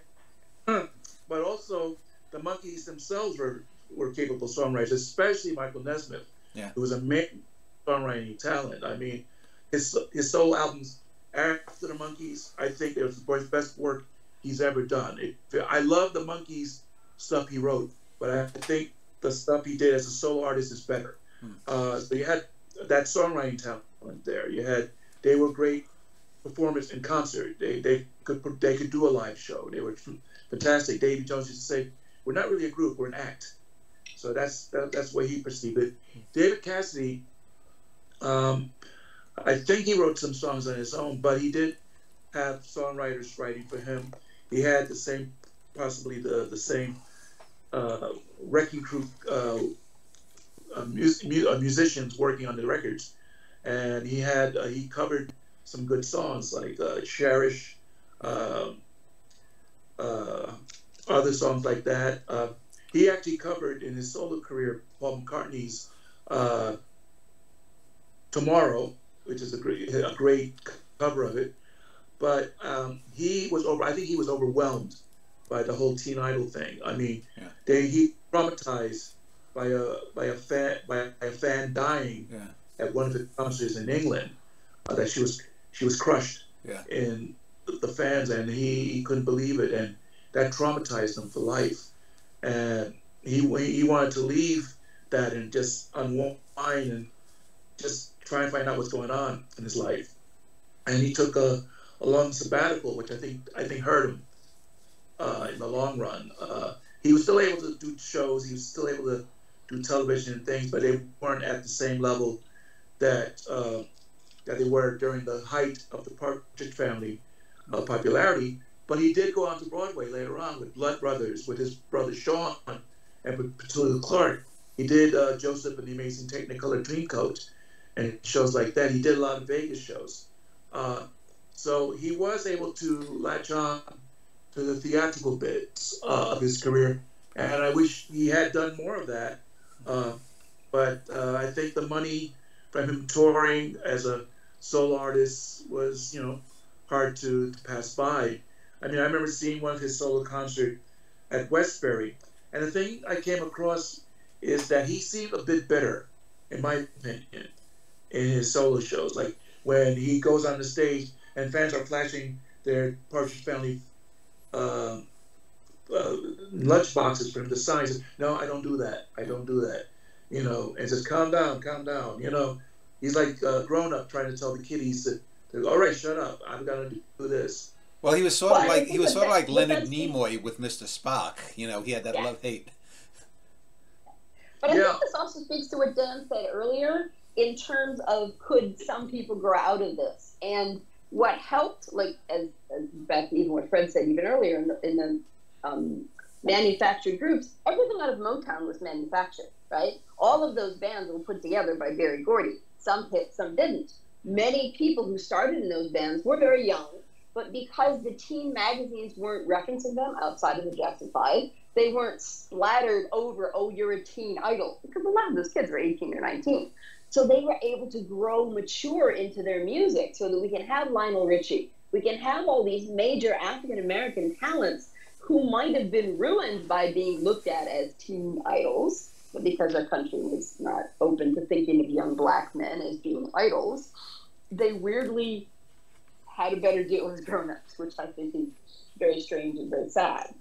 but also the Monkees themselves were capable songwriters, especially Michael Nesmith, who was a amazing songwriting talent. I mean, his solo albums after the Monkees, I think it was the best work he's ever done. I love the Monkees stuff he wrote, but I think the stuff he did as a solo artist is better. So you had that songwriting talent there. They were great performers in concert. They could do a live show. They were fantastic. Davy Jones used to say, "We're not really a group, we're an act." So that's the way he perceived it. David Cassidy, I think he wrote some songs on his own, but he did have songwriters writing for him. He had possibly the same wrecking crew musicians working on the records, and he covered some good songs like "Cherish," other songs like that. He actually covered in his solo career Paul McCartney's "Tomorrow," which is a great cover of it. But I think he was overwhelmed by the whole Teen Idol thing. I mean, he traumatized by a fan dying at one of the concerts in England. That she was crushed in the fans, and he couldn't believe it, and that traumatized him for life. And he wanted to leave that and just unwind and just try and find out what's going on in his life. And he took a long sabbatical, which I think hurt him in the long run. He was still able to do shows. He was still able to do television and things, but they weren't at the same level that they were during the height of the Partridge Family popularity. But he did go on to Broadway later on with Blood Brothers, with his brother Sean, and with Petula Clark. He did Joseph and the Amazing Technicolor Dreamcoat and shows like that. He did a lot of Vegas shows. So he was able to latch on to the theatrical bits of his career, and I wish he had done more of that. But I think the money from him touring as a solo artist was, hard to pass by. I mean, I remember seeing one of his solo concerts at Westbury, and the thing I came across is that he seemed a bit bitter, in my opinion, in his solo shows. Like when he goes on the stage and fans are flashing their Partridge Family lunch boxes for him, the signs. No, I don't do that. I don't do that. And says, calm down, calm down. He's like a grown up trying to tell the kiddies that, all right, shut up. I'm gonna do this. Well, he was sort of like Leonard Nimoy with Mr. Spock. He had that love-hate. But I think this also speaks to what Dan said earlier in terms of could some people grow out of this, and what helped, like as back even what Fred said even earlier in the manufactured groups, everything out of Motown was manufactured, right? All of those bands were put together by Berry Gordy. Some hit, some didn't. Many people who started in those bands were very young, but because the teen magazines weren't referencing them outside of the Jackson 5, they weren't splattered over, oh, you're a teen idol, because a lot of those kids were 18 or 19. So they were able to grow mature into their music so that we can have Lionel Richie. We can have all these major African-American talents who might have been ruined by being looked at as teen idols, but because our country was not open to thinking of young black men as being idols, they weirdly had a better deal as grown-ups, which I think is very strange and very sad.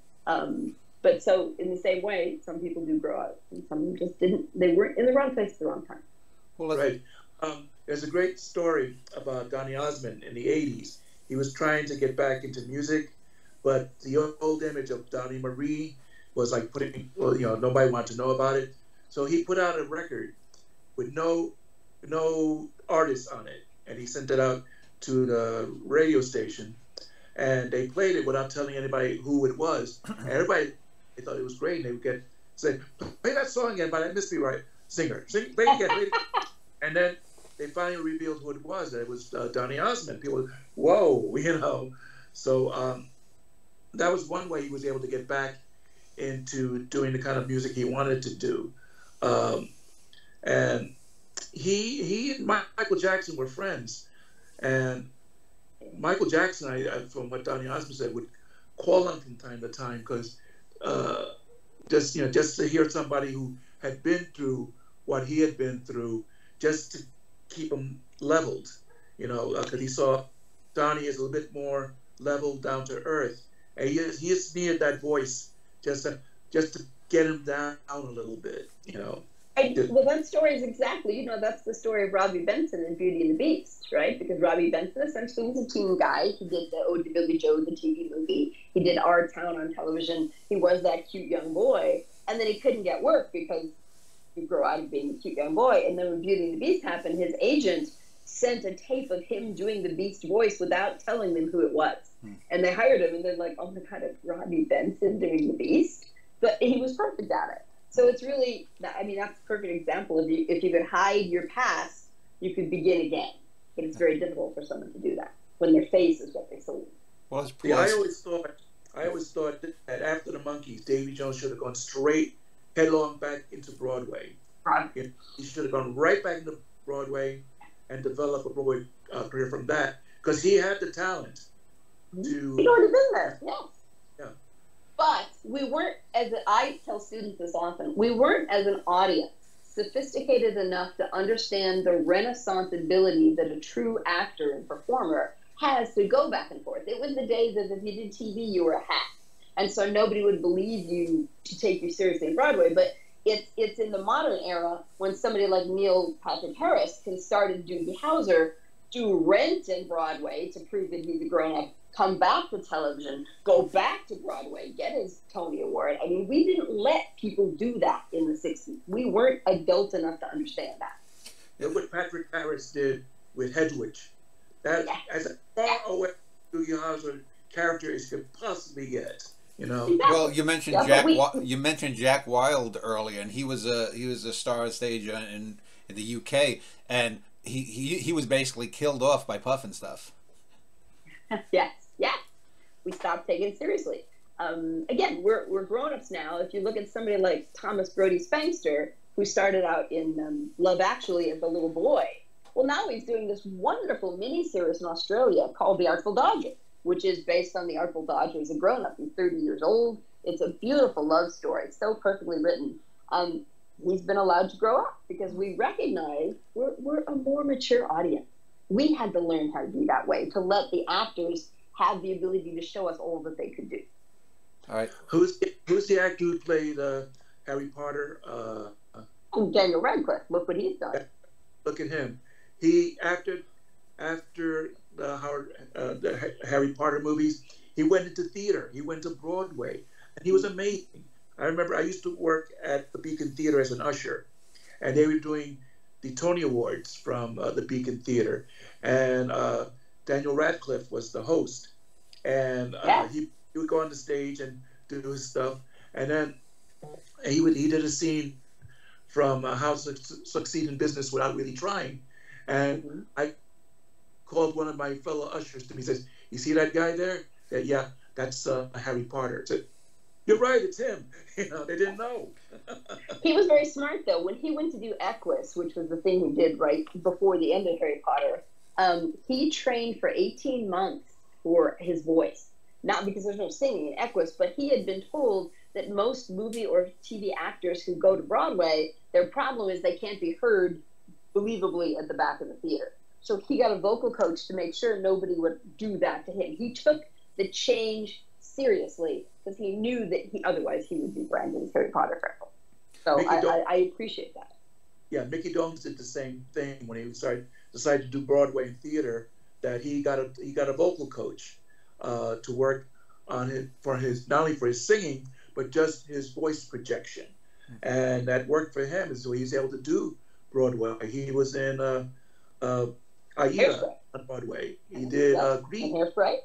But so in the same way, some people do grow up, and some just didn't. They weren't in the wrong place at the wrong time. Well, right. There's a great story about Donny Osmond in the 80s. He was trying to get back into music, but the old image of Donnie Marie was like nobody wanted to know about it. So he put out a record with no artists on it, and he sent it out to the radio station, and they played it without telling anybody who it was. And everybody, they thought it was great, and they would say, play that song again by that Mystery Right singer. Play it again, play it again. And then they finally revealed who it was. That it was Donny Osmond. People, whoa, you know. So that was one way he was able to get back into doing the kind of music he wanted to do. And he and Michael Jackson were friends. And Michael Jackson, from what Donny Osmond said, would call him from time to time because just to hear somebody who had been through what he had been through, just to keep him leveled, because he saw Donny as a little bit more level, down to earth, and he just needed that voice just to get him down a little bit, Well, that story is exactly, that's the story of Robbie Benson in Beauty and the Beast, right? Because Robbie Benson essentially was a teen guy. He did the Ode to Billy Joe, the TV movie. He did Our Town on television. He was that cute young boy, and then he couldn't get work because he grew out of being a cute young boy. And then when Beauty and the Beast happened, his agent sent a tape of him doing the Beast voice without telling them who it was. And they hired him, and they're like, oh my God, it's Robbie Benson doing the Beast? But he was perfect at it. So it's really, that's a perfect example. If you could hide your past, you could begin again. But it's very difficult for someone to do that when their face is what they sold. Well, it's yeah, I always thought that after the Monkees, Davy Jones should have gone straight, headlong back into Broadway. Right. He should have gone right back into Broadway and developed a Broadway career from that, because he had the talent to. He'd already been there, yes. Yeah. But we weren't, I tell students this often, we weren't as an audience sophisticated enough to understand the Renaissance ability that a true actor and performer has to go back and forth. It was the days of if you did TV, you were a hack. And so nobody would believe you to take you seriously in Broadway. But it's in the modern era when somebody like Neil Patrick Harris can start as Doogie Howser, do Rent in Broadway to prove that he's a grown-up, come back to television, go back to Broadway, get his Tony Award. I mean, we didn't let people do that in the 60s. We weren't adult enough to understand that. Look what Patrick Harris did with Hedwig. That as a far away Doogie Howser character as you could possibly get. Exactly. Well, you mentioned Jack Wilde earlier, and he was a star stage in the UK, and he was basically killed off by Puff and stuff. Yes. We stopped taking it seriously. Again, we're grown-ups now. If you look at somebody like Thomas Brodie Spangster, who started out in Love Actually as a little boy, well, now he's doing this wonderful miniseries in Australia called The Artful Dodger, which is based on the Artful Dodger as a grown-up. He's 30 years old. It's a beautiful love story, so perfectly written. He's been allowed to grow up because we recognize we're a more mature audience. We had to learn how to be that way, to let the actors have the ability to show us all that they could do. All right. Who's the actor who played Harry Potter? Daniel Radcliffe. Look what he's done. Look at him. He after the Harry Potter movies, he went into theater. He went to Broadway, and he was amazing. I remember I used to work at the Beacon Theater as an usher, and they were doing the Tony Awards from the Beacon Theater, and Daniel Radcliffe was the host, and he would go on the stage and do his stuff, and then he did a scene from How to Succeed in Business Without Really Trying, and I called one of my fellow ushers to me. He says, "You see that guy there? Yeah, that's Harry Potter." I said, "You're right, it's him." They didn't know. He was very smart, though. When he went to do Equus, which was the thing he did right before the end of Harry Potter, he trained for 18 months for his voice. Not because there's no singing in Equus, but he had been told that most movie or TV actors who go to Broadway, their problem is they can't be heard believably at the back of the theater. So he got a vocal coach to make sure nobody would do that to him. He took the change seriously because he knew that otherwise he would be branded as Harry Potter forever. So I appreciate that. Yeah, Mickey Dolenz did the same thing when he decided to do Broadway and theater. That he got a vocal coach to work on it for his, not only for his singing but just his voice projection, and that worked for him. And so he was able to do Broadway. He was in Aida, on Broadway. He did Grease and Hairspray.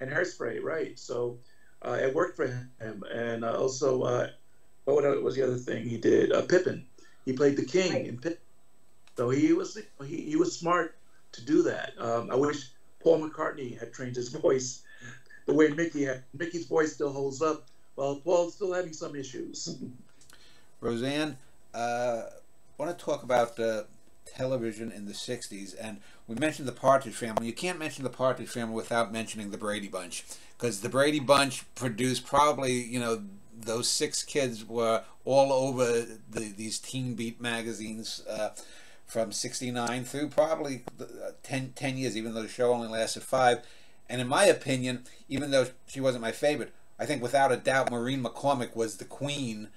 and Hairspray, right? So it worked for him. And also, what was the other thing he did? Pippin. He played the king in Pippin. So he was smart to do that. I wish Paul McCartney had trained his voice the way Mickey had. Mickey's voice still holds up, while Paul's still having some issues. Roseanne, I want to talk about television in the 60s, and we mentioned the Partridge Family. You can't mention the Partridge Family without mentioning the Brady Bunch, because the Brady Bunch produced probably, those 6 kids were all over these teen beat magazines from 69 through probably 10 years, even though the show only lasted 5. And in my opinion, even though she wasn't my favorite, I think without a doubt Maureen McCormick was the queen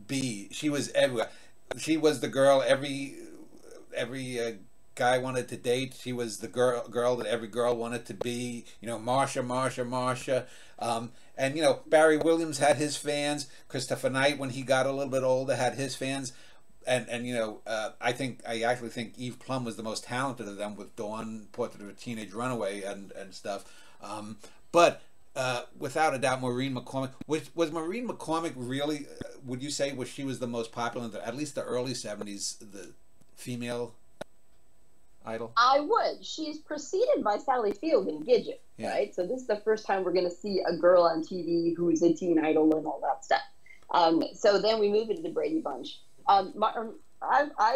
bee. She was everywhere. She was the girl every guy wanted to date. She was the girl that every girl wanted to be. Marsha. And Barry Williams had his fans. Christopher Knight, when he got a little bit older, had his fans. And I actually think Eve Plum was the most talented of them, with Dawn, Portrait of a Teenage Runaway, and stuff. But without a doubt, Maureen McCormick was Maureen McCormick really? Would you say she was the most popular in at least the early 70s, the female idol? I would. She's preceded by Sally Field in Gidget, right? So this is the first time we're going to see a girl on TV who's a teen idol and all that stuff. So then we move into the Brady Bunch. I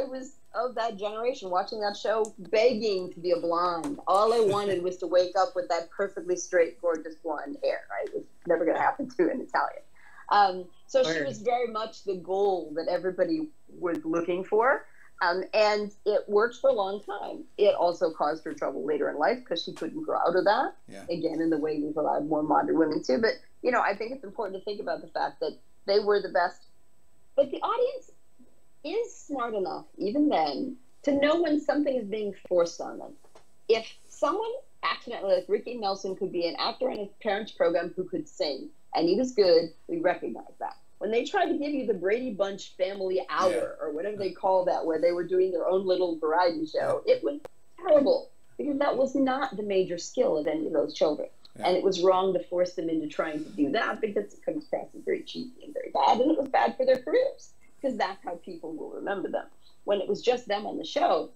was of that generation watching that show, begging to be a blonde. All I wanted was to wake up with that perfectly straight, gorgeous blonde hair, right? It was never going to happen to an Italian. So she was very much the goal that everybody was looking for. And it worked for a long time. It also caused her trouble later in life because she couldn't grow out of that. Yeah. Again, in the way we've allowed more modern women to. But, I think it's important to think about the fact that they were the best. But the audience is smart enough, even then, to know when something is being forced on them. If someone accidentally, like Ricky Nelson, could be an actor in a parents' program who could sing, and he was good, we recognize that. When they tried to give you the Brady Bunch Family Hour, or whatever they call that, where they were doing their own little variety show, it was terrible, because that was not the major skill of any of those children. Yeah. And it was wrong to force them into trying to do that, because it comes across as very cheesy and very bad, and it was bad for their careers, because that's how people will remember them. When it was just them on the show,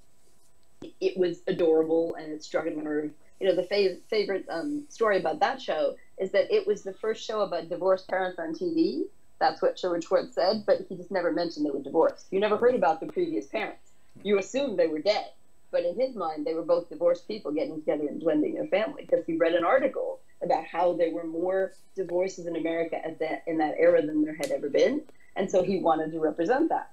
it was adorable, and it struck a nerve. The favorite story about that show is that it was the first show about divorced parents on TV. That's what Sherwood Schwartz said, but he just never mentioned they were divorced. You never heard about the previous parents. You assumed they were dead. But in his mind, they were both divorced people getting together and blending their family, because he read an article about how there were more divorces in America in that era than there had ever been. And so he wanted to represent that.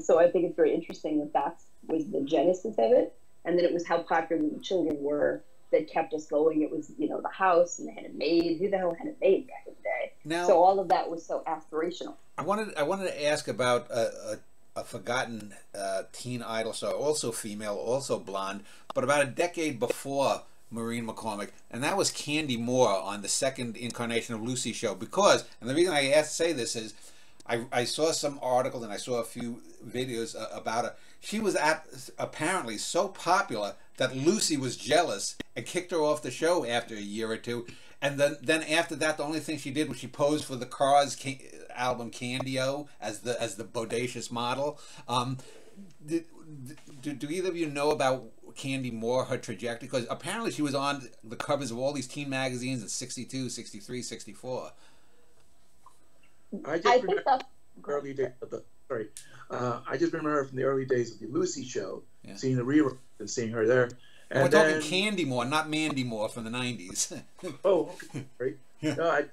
So I think it's very interesting that was the genesis of it. And then it was how popular the children were that kept us going. It was, the house, and they had a maid. Who the hell had a maid back in the day? Now, so all of that was so aspirational. I wanted to ask about a forgotten teen idol star, also female, also blonde, but about a decade before Maureen McCormick, and that was Candy Moore on the second incarnation of Lucy show. Because, and the reason I say this is, I saw some articles and I saw a few videos about her. She was apparently so popular that Lucy was jealous and kicked her off the show after a year or two. And then after that, the only thing she did was she posed for the Cars album Candy-O as the bodacious model. Do either of you know about Candy Moore, her trajectory? Because apparently she was on the covers of all these teen magazines in 62, 63, 64. I just remember early days of the I just remember her from the early days of the Lucy show, seeing the rerun and seeing her there. And we're talking Candy Moore, not Mandy Moore from the 90s. Oh, okay, great. No, I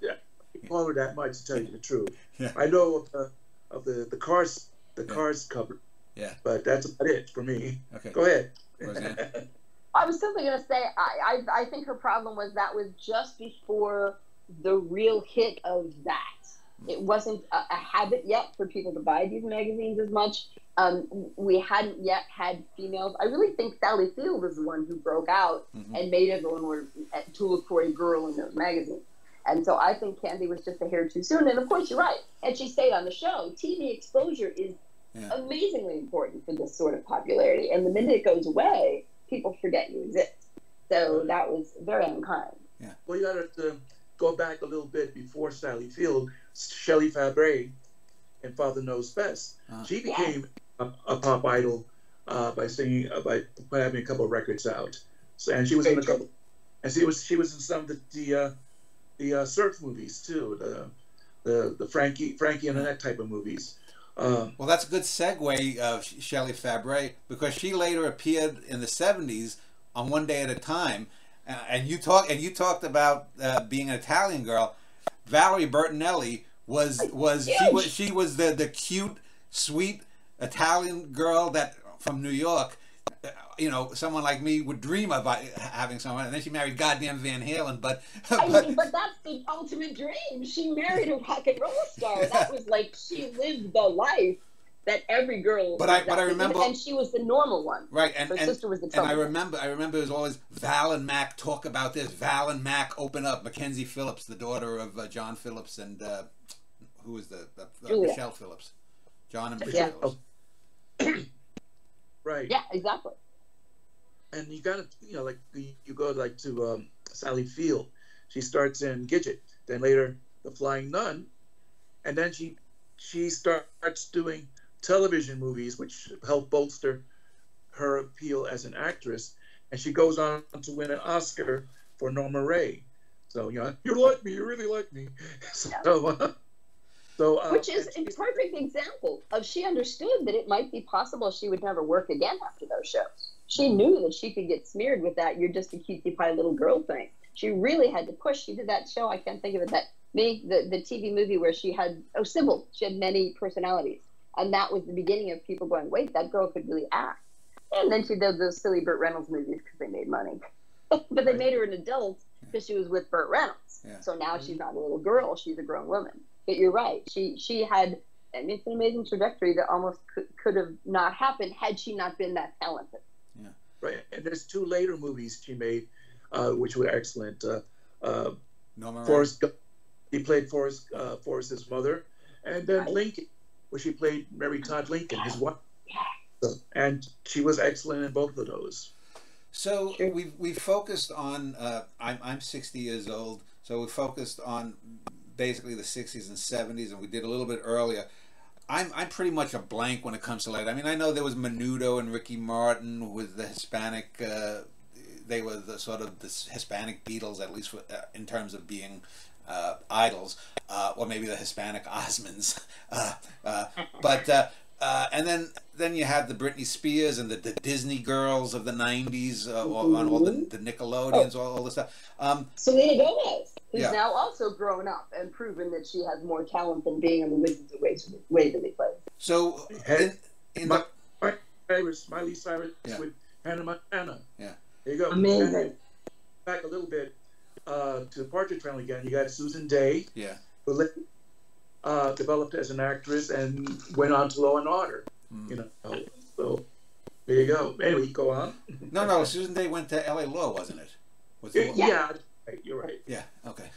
follow her that much, to tell you the truth. Yeah. I know of the Cars cover. Yeah. But that's about it for me. Okay. Go ahead. I was simply going to say, I think her problem was that was just before the real hit of that. It wasn't a habit yet for people to buy these magazines as much. We hadn't yet had females. I really think Sally Field was the one who broke out and made everyone to look for a girl in those magazines. And so I think Candy was just a hair too soon. And of course, you're right. And she stayed on the show. TV exposure is amazingly important for this sort of popularity. And the minute it goes away, people forget you exist. So that was very unkind. Yeah. Well, you got to go back a little bit before Sally Field. Shelley Fabares and Father Knows Best. She became a pop idol by singing, by having a couple of records out. So, and she was in a couple, and she was in some of the surf movies too, the Frankie and that type of movies. Well, that's a good segue, Shelley Fabares, because she later appeared in the '70s on One Day at a Time, and you talked about being an Italian girl. Valerie Bertinelli was the cute, sweet Italian girl that from New York. You know, someone like me would dream of having someone, and then she married goddamn Van Halen. But that's the ultimate dream. She married a rock and roll star. That was like, she lived the life that every girl. But I remember, and she was the normal one. Right, and her sister was the trouble. And I remember it was always Val and Mac talk about this. Val and Mac open up. Mackenzie Phillips, the daughter of John Phillips, and who was the Michelle Phillips, John and Michelle Phillips. Right. Yeah, exactly. And you got to, you know, like you go like to Sally Field. She starts in Gidget, then later The Flying Nun, and then she starts doing television movies, which help bolster her appeal as an actress. And she goes on to win an Oscar for Norma Ray. So, you know, you like me, you really like me. Which is a perfect example of, she understood that it might be possible she would never work again after those shows. She knew that she could get smeared with that "you're just a cutie pie little girl" thing. She really had to push. She did that show, I can't think of it, the TV movie where she had, Sybil, she had many personalities. And that was the beginning of people going, wait, that girl could really act. And then she did those silly Burt Reynolds movies because they made money. But they made her an adult because she was with Burt Reynolds. Yeah. So now she's not a little girl, she's a grown woman. But you're right. She had, I mean, it's an amazing trajectory that almost could have not happened had she not been that talented. Yeah. Right. And there's two later movies she made, which were excellent. Forrest Gump, he played Forrest's mother, and then Lincoln, where she played Mary Todd Lincoln, his wife. So, and she was excellent in both of those. So we've focused on. I'm 60 years old, so we focused on basically the 60s and 70s, and we did a little bit earlier. I'm pretty much a blank when it comes to that. I mean, I know there was Menudo and Ricky Martin with the Hispanic. They were the sort of the Hispanic Beatles, at least in terms of being idols, or maybe the Hispanic Osmonds. And then you had the Britney Spears and the Disney girls of the 90s, on all the Nickelodeons, all this stuff. Selena Gomez, who's now also grown up and proven that she has more talent than being in the Wizards of Waverly Place. So, my favorite, Miley Cyrus with Hannah Montana. Yeah. There you go. Amazing. Back a little bit to Partridge Family again. You got Susan Day. Yeah. Who developed as an actress and went on to Law and Order. You know, so there you go. Anyway, go on. No. Susan Day went to L.A. Law, wasn't it? Yeah, you're right. Yeah. Okay.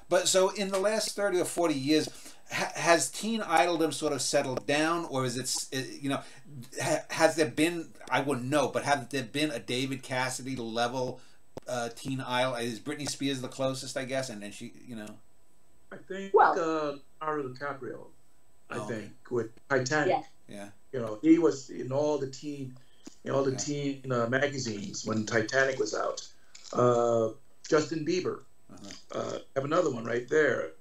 But so in the last 30 or 40 years, has teen idoldom sort of settled down, or is it, you know, has there been, I wouldn't know, but has there been a David Cassidy level teen idol? Is Britney Spears the closest, I guess, and then she, you know? I think Leonardo DiCaprio, think, with Titanic. Yeah. You know, he was in all the teen, magazines when Titanic was out. Justin Bieber. Have another one right there.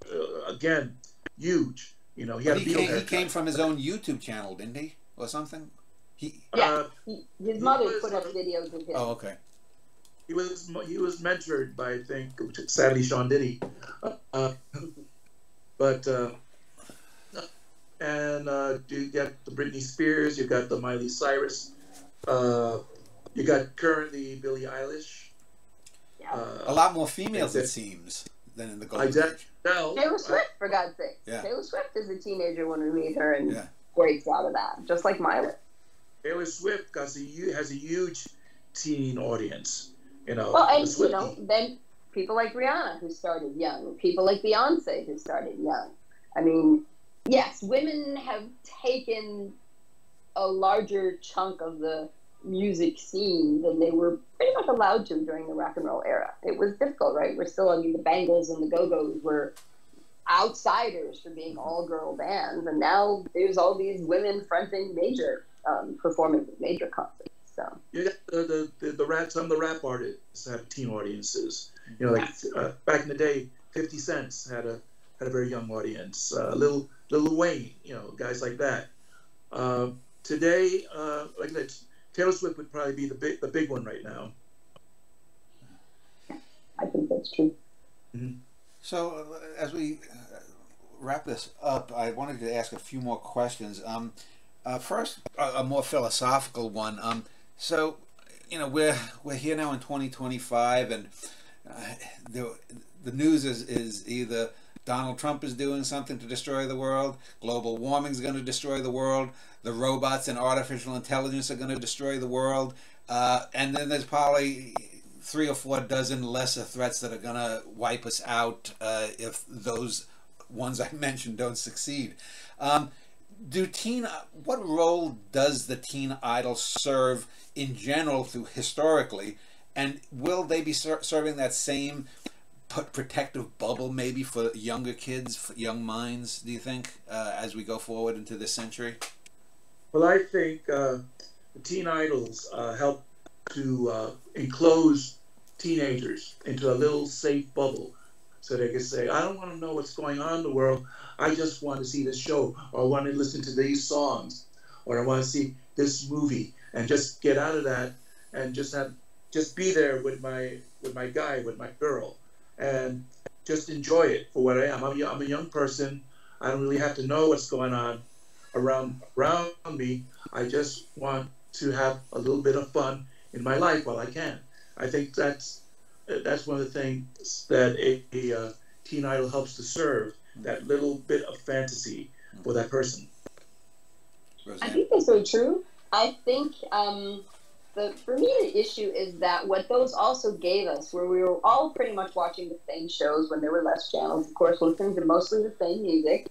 Again, huge. You know, he came from his own YouTube channel, didn't he, or something? His mother put up videos of him. Oh, okay. He was mentored by, I think, sadly, Sean Diddy. You got the Britney Spears, you got the Miley Cyrus, you got currently Billie Eilish. A lot more females, it seems, than in the Golden Age. Taylor Swift, for God's sake. Yeah. Taylor Swift is a teenager when we meet her and breaks out of that, just like Miley. Taylor Swift has a huge teen audience. You know, well, and you know, then people like Rihanna, who started young, people like Beyonce, who started young. I mean, yes, women have taken a larger chunk of the music scene than they were pretty much allowed to during the rock and roll era. It was difficult, right? We're still, I mean, the Bangles and the Go-Go's were outsiders for being all-girl bands, and now there's all these women fronting major performing at major concerts. So you got the rap. Some of the rap artists have teen audiences. You know, like back in the day, 50 Cent had a very young audience. Lil Wayne, you know, guys like that. Today, like that, Taylor Swift would probably be the big one right now. I think that's true. Mm-hmm. So as we wrap this up, I wanted to ask a few more questions. First, a more philosophical one. So, you know, we're here now in 2025, and the news is either Donald Trump is doing something to destroy the world, global warming is going to destroy the world, the robots and artificial intelligence are going to destroy the world, and then there's probably 3 or 4 dozen lesser threats that are going to wipe us out if those ones I mentioned don't succeed. What role does the teen idol serve in general historically, and will they be serving that same protective bubble maybe for younger kids, for young minds, do you think, as we go forward into this century? Well, I think the teen idols help to enclose teenagers into a little safe bubble so they can say, I don't want to know what's going on in the world. I just want to see this show, or I want to listen to these songs, or I want to see this movie, and just get out of that and just be there with my guy, with my girl, and just enjoy it for what I am. I'm a young person. I don't really have to know what's going on around me. I just want to have a little bit of fun in my life while I can. I think that's one of the things that a teen idol helps to serve, that little bit of fantasy for that person. I think that's so true. I think for me the issue is that what those also gave us, where we were all pretty much watching the same shows when there were less channels, of course, listening to mostly the same music.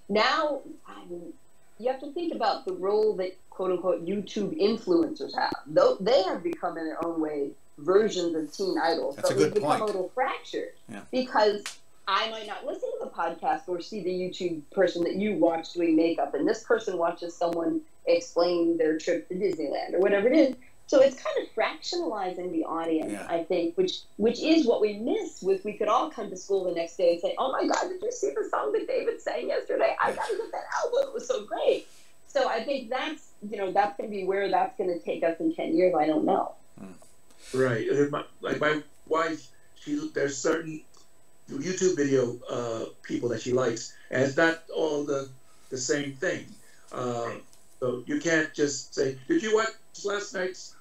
Now, I mean, you have to think about the role that quote-unquote YouTube influencers have. Though they have become in their own way versions of teen idols. That's but a good we've become point. a little fractured. Yeah. Because I might not listen to the podcast or see the YouTube person that you watch doing makeup, and this person watches someone explain their trip to Disneyland or whatever it is. So it's kind of fractionalizing the audience, Yeah. I think, which is what we miss with we could all come to school the next day and say, oh my God, did you see the song that David sang yesterday? I got to get that album. It was so great. So I think that's going to be where that's going to take us in 10 years. I don't know. Right. Like my wife, there's certain YouTube video people that she likes, and it's not all the same thing. So you can't just say, did you watch last night's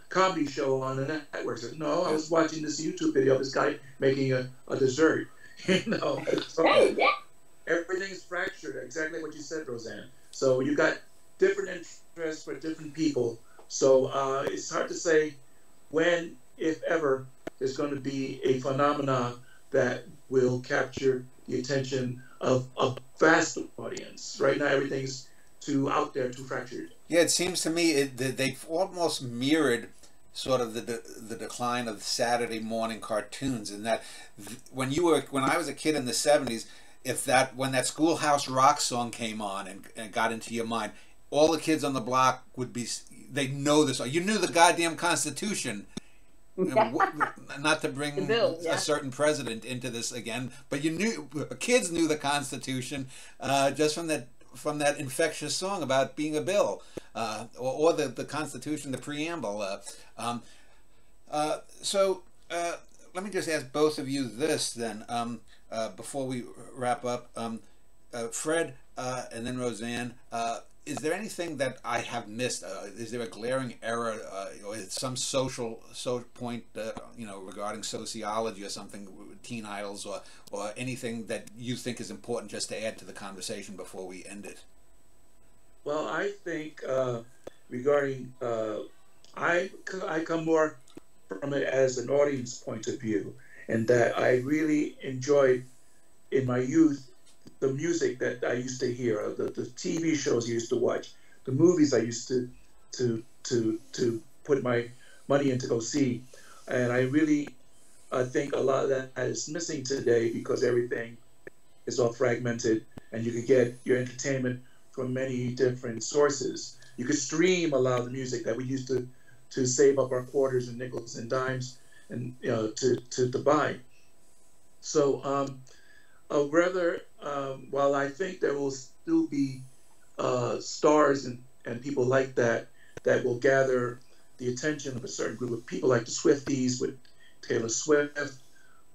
comedy show on the network? Said, no, I was watching this YouTube video of this guy making a dessert. So Right, yeah. everything's fractured, exactly what you said, Roseanne. So you got different interests for different people. So it's hard to say when, if ever, there's going to be a phenomena that will capture the attention of a vast audience. Right now, everything's too out there, too fractured. Yeah, it seems to me that they've almost mirrored sort of the decline of Saturday morning cartoons, in that when I was a kid in the 70s, when that Schoolhouse Rock song came on and got into your mind, all the kids on the block they know this. You knew the goddamn Constitution. Not to bring a certain president into this again, but kids knew the Constitution just from that infectious song about being a bill, or the Constitution, the preamble. So let me just ask both of you this then, before we wrap up. Fred, and then Roseanne. Is there anything that I have missed? Is there a glaring error, or some social point, regarding sociology or something, teen idols, or anything that you think is important just to add to the conversation before we end it? Well, I think regarding, I come more from it as an audience point of view, and that I really enjoyed in my youth the music that I used to hear, the TV shows I used to watch, the movies I used to put my money in to go see. And I really think a lot of that is missing today because everything is all fragmented, and you could get your entertainment from many different sources. You could stream a lot of the music that we used to save up our quarters and nickels and dimes and to buy. So while I think there will still be stars and people like that that will gather the attention of a certain group of people, like the Swifties with Taylor Swift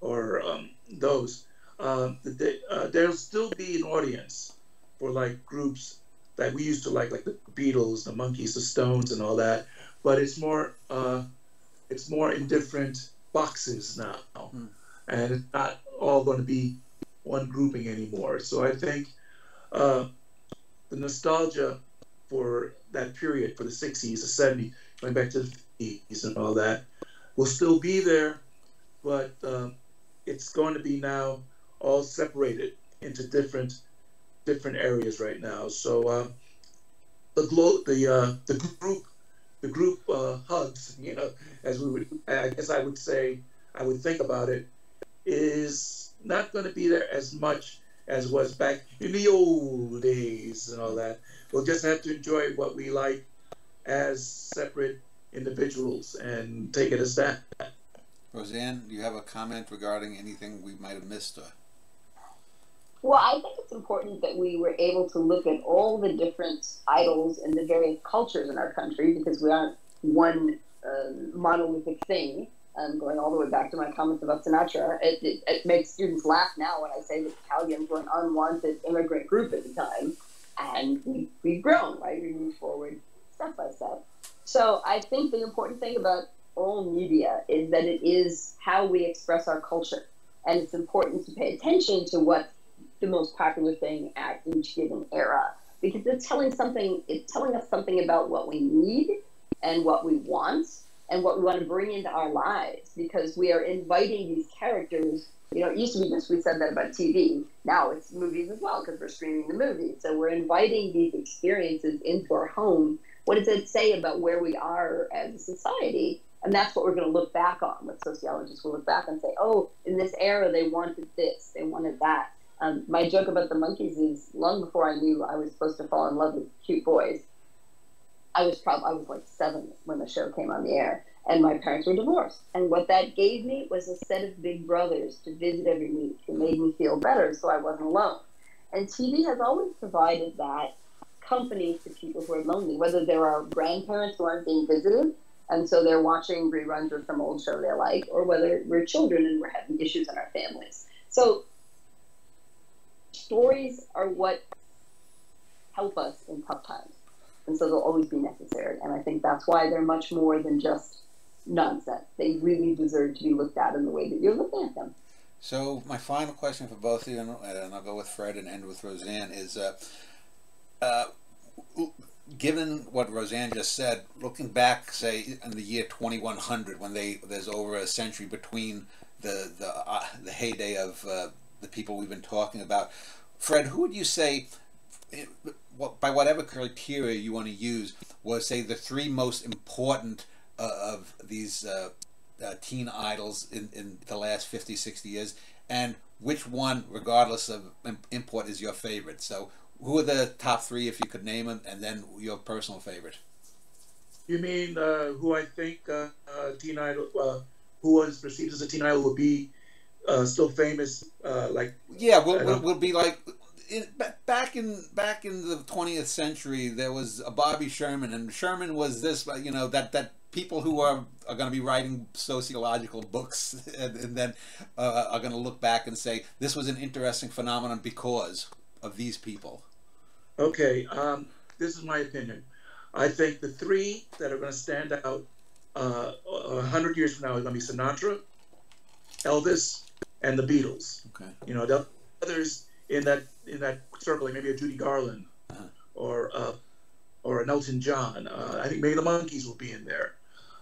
or those, there'll still be an audience for like groups that we used to like the Beatles, the Monkees, the Stones, and all that. But it's more in different boxes now, and it's not all going to be one grouping anymore. So I think the nostalgia for that period, for the 60s, the 70s, going back to the 50s and all that, will still be there, but it's going to be now all separated into different areas right now. So the group hugs, as we would, I guess I would say, I would think about it, is not going to be there as much as was back in the old days and all that. We'll just have to enjoy what we like as separate individuals and take it as that. Roseanne, do you have a comment regarding anything we might have missed? Well, I think it's important that we were able to look at all the different idols and the various cultures in our country, because we aren't one monolithic thing. Going all the way back to my comments about Sinatra, it makes students laugh now when I say that Italians were an unwanted immigrant group at the time, and we've grown, right? We moved forward step by step. So I think the important thing about all media is that it is how we express our culture, and it's important to pay attention to what's the most popular thing at each given era, because it's telling us something about what we need and what we want and what we want to bring into our lives, because we are inviting these characters. It used to be just we said that about TV. Now it's movies as well, because we're streaming the movies. So we're inviting these experiences into our home. What does it say about where we are as a society? And that's what we're going to look back on. What sociologists will look back and say, oh, in this era, they wanted this, they wanted that. My joke about the Monkees is, long before I knew I was supposed to fall in love with cute boys, I was like 7 when the show came on the air, and my parents were divorced. And what that gave me was a set of big brothers to visit every week. It made me feel better, so I wasn't alone. And TV has always provided that company to people who are lonely, whether they're our grandparents who aren't being visited, and so they're watching reruns of some old show they like, or whether we're children and we're having issues in our families. So stories are what help us in tough times. And so they'll always be necessary. And I think that's why they're much more than just nonsense. They really deserve to be looked at in the way that you're looking at them. So my final question for both of you, and I'll go with Fred and end with Roseanne, is given what Roseanne just said, looking back, say, in the year 2100, when there's over a century between the heyday of the people we've been talking about, Fred, who would you say, by whatever criteria you want to use, was, say, the 3 most important of these teen idols in the last 50, 60 years, and which one, regardless of import, is your favorite? So who are the top 3, if you could name them, and then your personal favorite? You mean who I think teen idol, who was perceived as a teen idol, will be still famous? Yeah, we'll be like... Back in the 20th century, there was a Bobby Sherman, and Sherman was this, that people who are going to be writing sociological books and then are going to look back and say, this was an interesting phenomenon because of these people. Okay, this is my opinion. I think the 3 that are going to stand out 100 years from now are going to be Sinatra, Elvis, and the Beatles. Okay. The others in that circle, maybe a Judy Garland, or an Elton John. I think maybe the Monkees will be in there.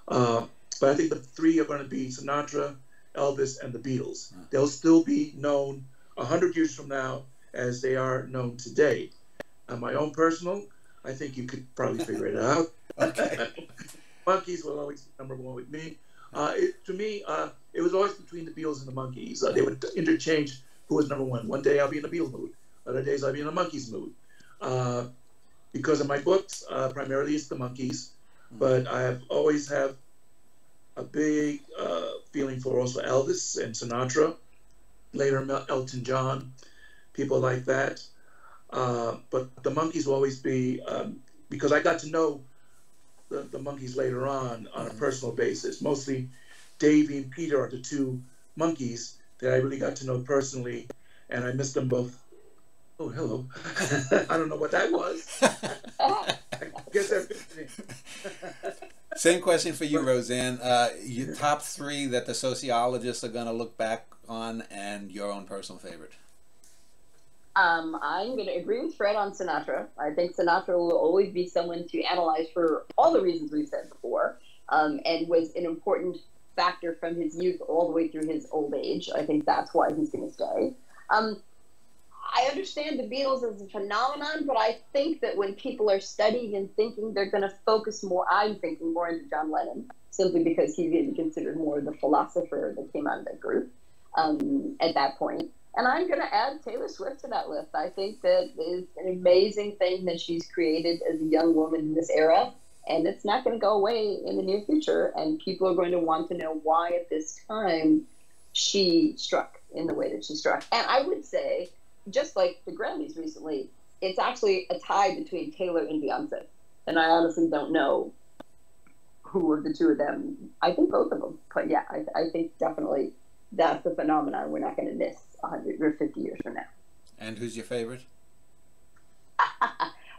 But I think the 3 are going to be Sinatra, Elvis, and the Beatles. They'll still be known 100 years from now as they are known today. My own personal, I think you could probably figure it out. Okay. Monkeys will always be number one with me. To me, it was always between the Beatles and the Monkeys. They would interchange who was number one. One day I'll be in the Beatles mood. Other days I'll be in the Monkeys mood. Because of my books, primarily it's the Monkeys. But I have always have a big feeling for also Elvis and Sinatra. Later Elton John, people like that. But the Monkeys will always be, because I got to know the Monkeys later on a personal basis. Mostly Davey and Peter are the two Monkeys that I really got to know personally, and I missed them both. Oh, hello. I don't know what that was. I guess they're visiting. Same question for you, Roseanne. Your top three that the sociologists are going to look back on, and your own personal favorite. I'm going to agree with Fred on Sinatra. I think Sinatra will always be someone to analyze for all the reasons we've said before, and was an important factor from his youth all the way through his old age. I think that's why he's going to stay. I understand the Beatles as a phenomenon, but I think that when people are studying and thinking, they're going to focus more, I'm thinking more into John Lennon, simply because he's getting considered more the philosopher that came out of that group at that point. And I'm going to add Taylor Swift to that list. I think that it's an amazing thing that she's created as a young woman in this era, and it's not going to go away in the near future. And people are going to want to know why at this time she struck in the way that she struck. And I would say, just like the Grammys recently, it's actually a tie between Taylor and Beyonce. And I honestly don't know who of the two of them. I think both of them. But yeah, I think definitely that's the phenomenon we're not going to miss 100 or 50 years from now. And who's your favorite?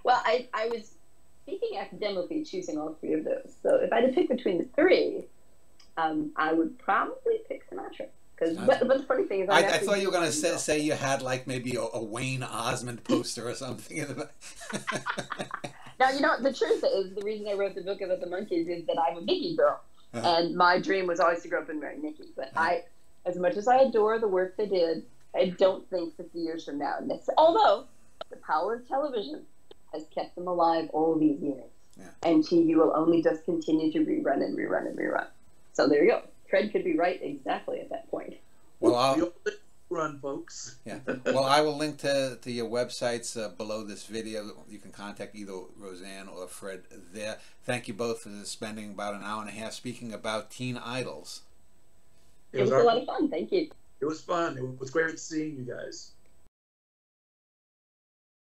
Well, I was speaking academically, choosing all three of those. So if I had to pick between the three, I would probably pick Sinatra. But the funny thing is, I thought you were going to say you had like maybe a Wayne Osmond poster or something in the back. Now, you know, the truth is, the reason I wrote the book about the Monkeys is that I'm a Mickey girl. And my dream was always to grow up and marry Mickey. But as much as I adore the work they did, I don't think 50 years from now, although the power of television has kept them alive all these years. Yeah. And TV will only just continue to rerun and rerun and rerun. So there you go. Fred could be right exactly at that point. Well, I'll run, folks. Yeah. Well, I will link to your websites below this video. You can contact either Roseanne or Fred there. Thank you both for spending about an hour and a half speaking about teen idols. It was a lot of fun. Thank you. It was fun. It was great seeing you guys.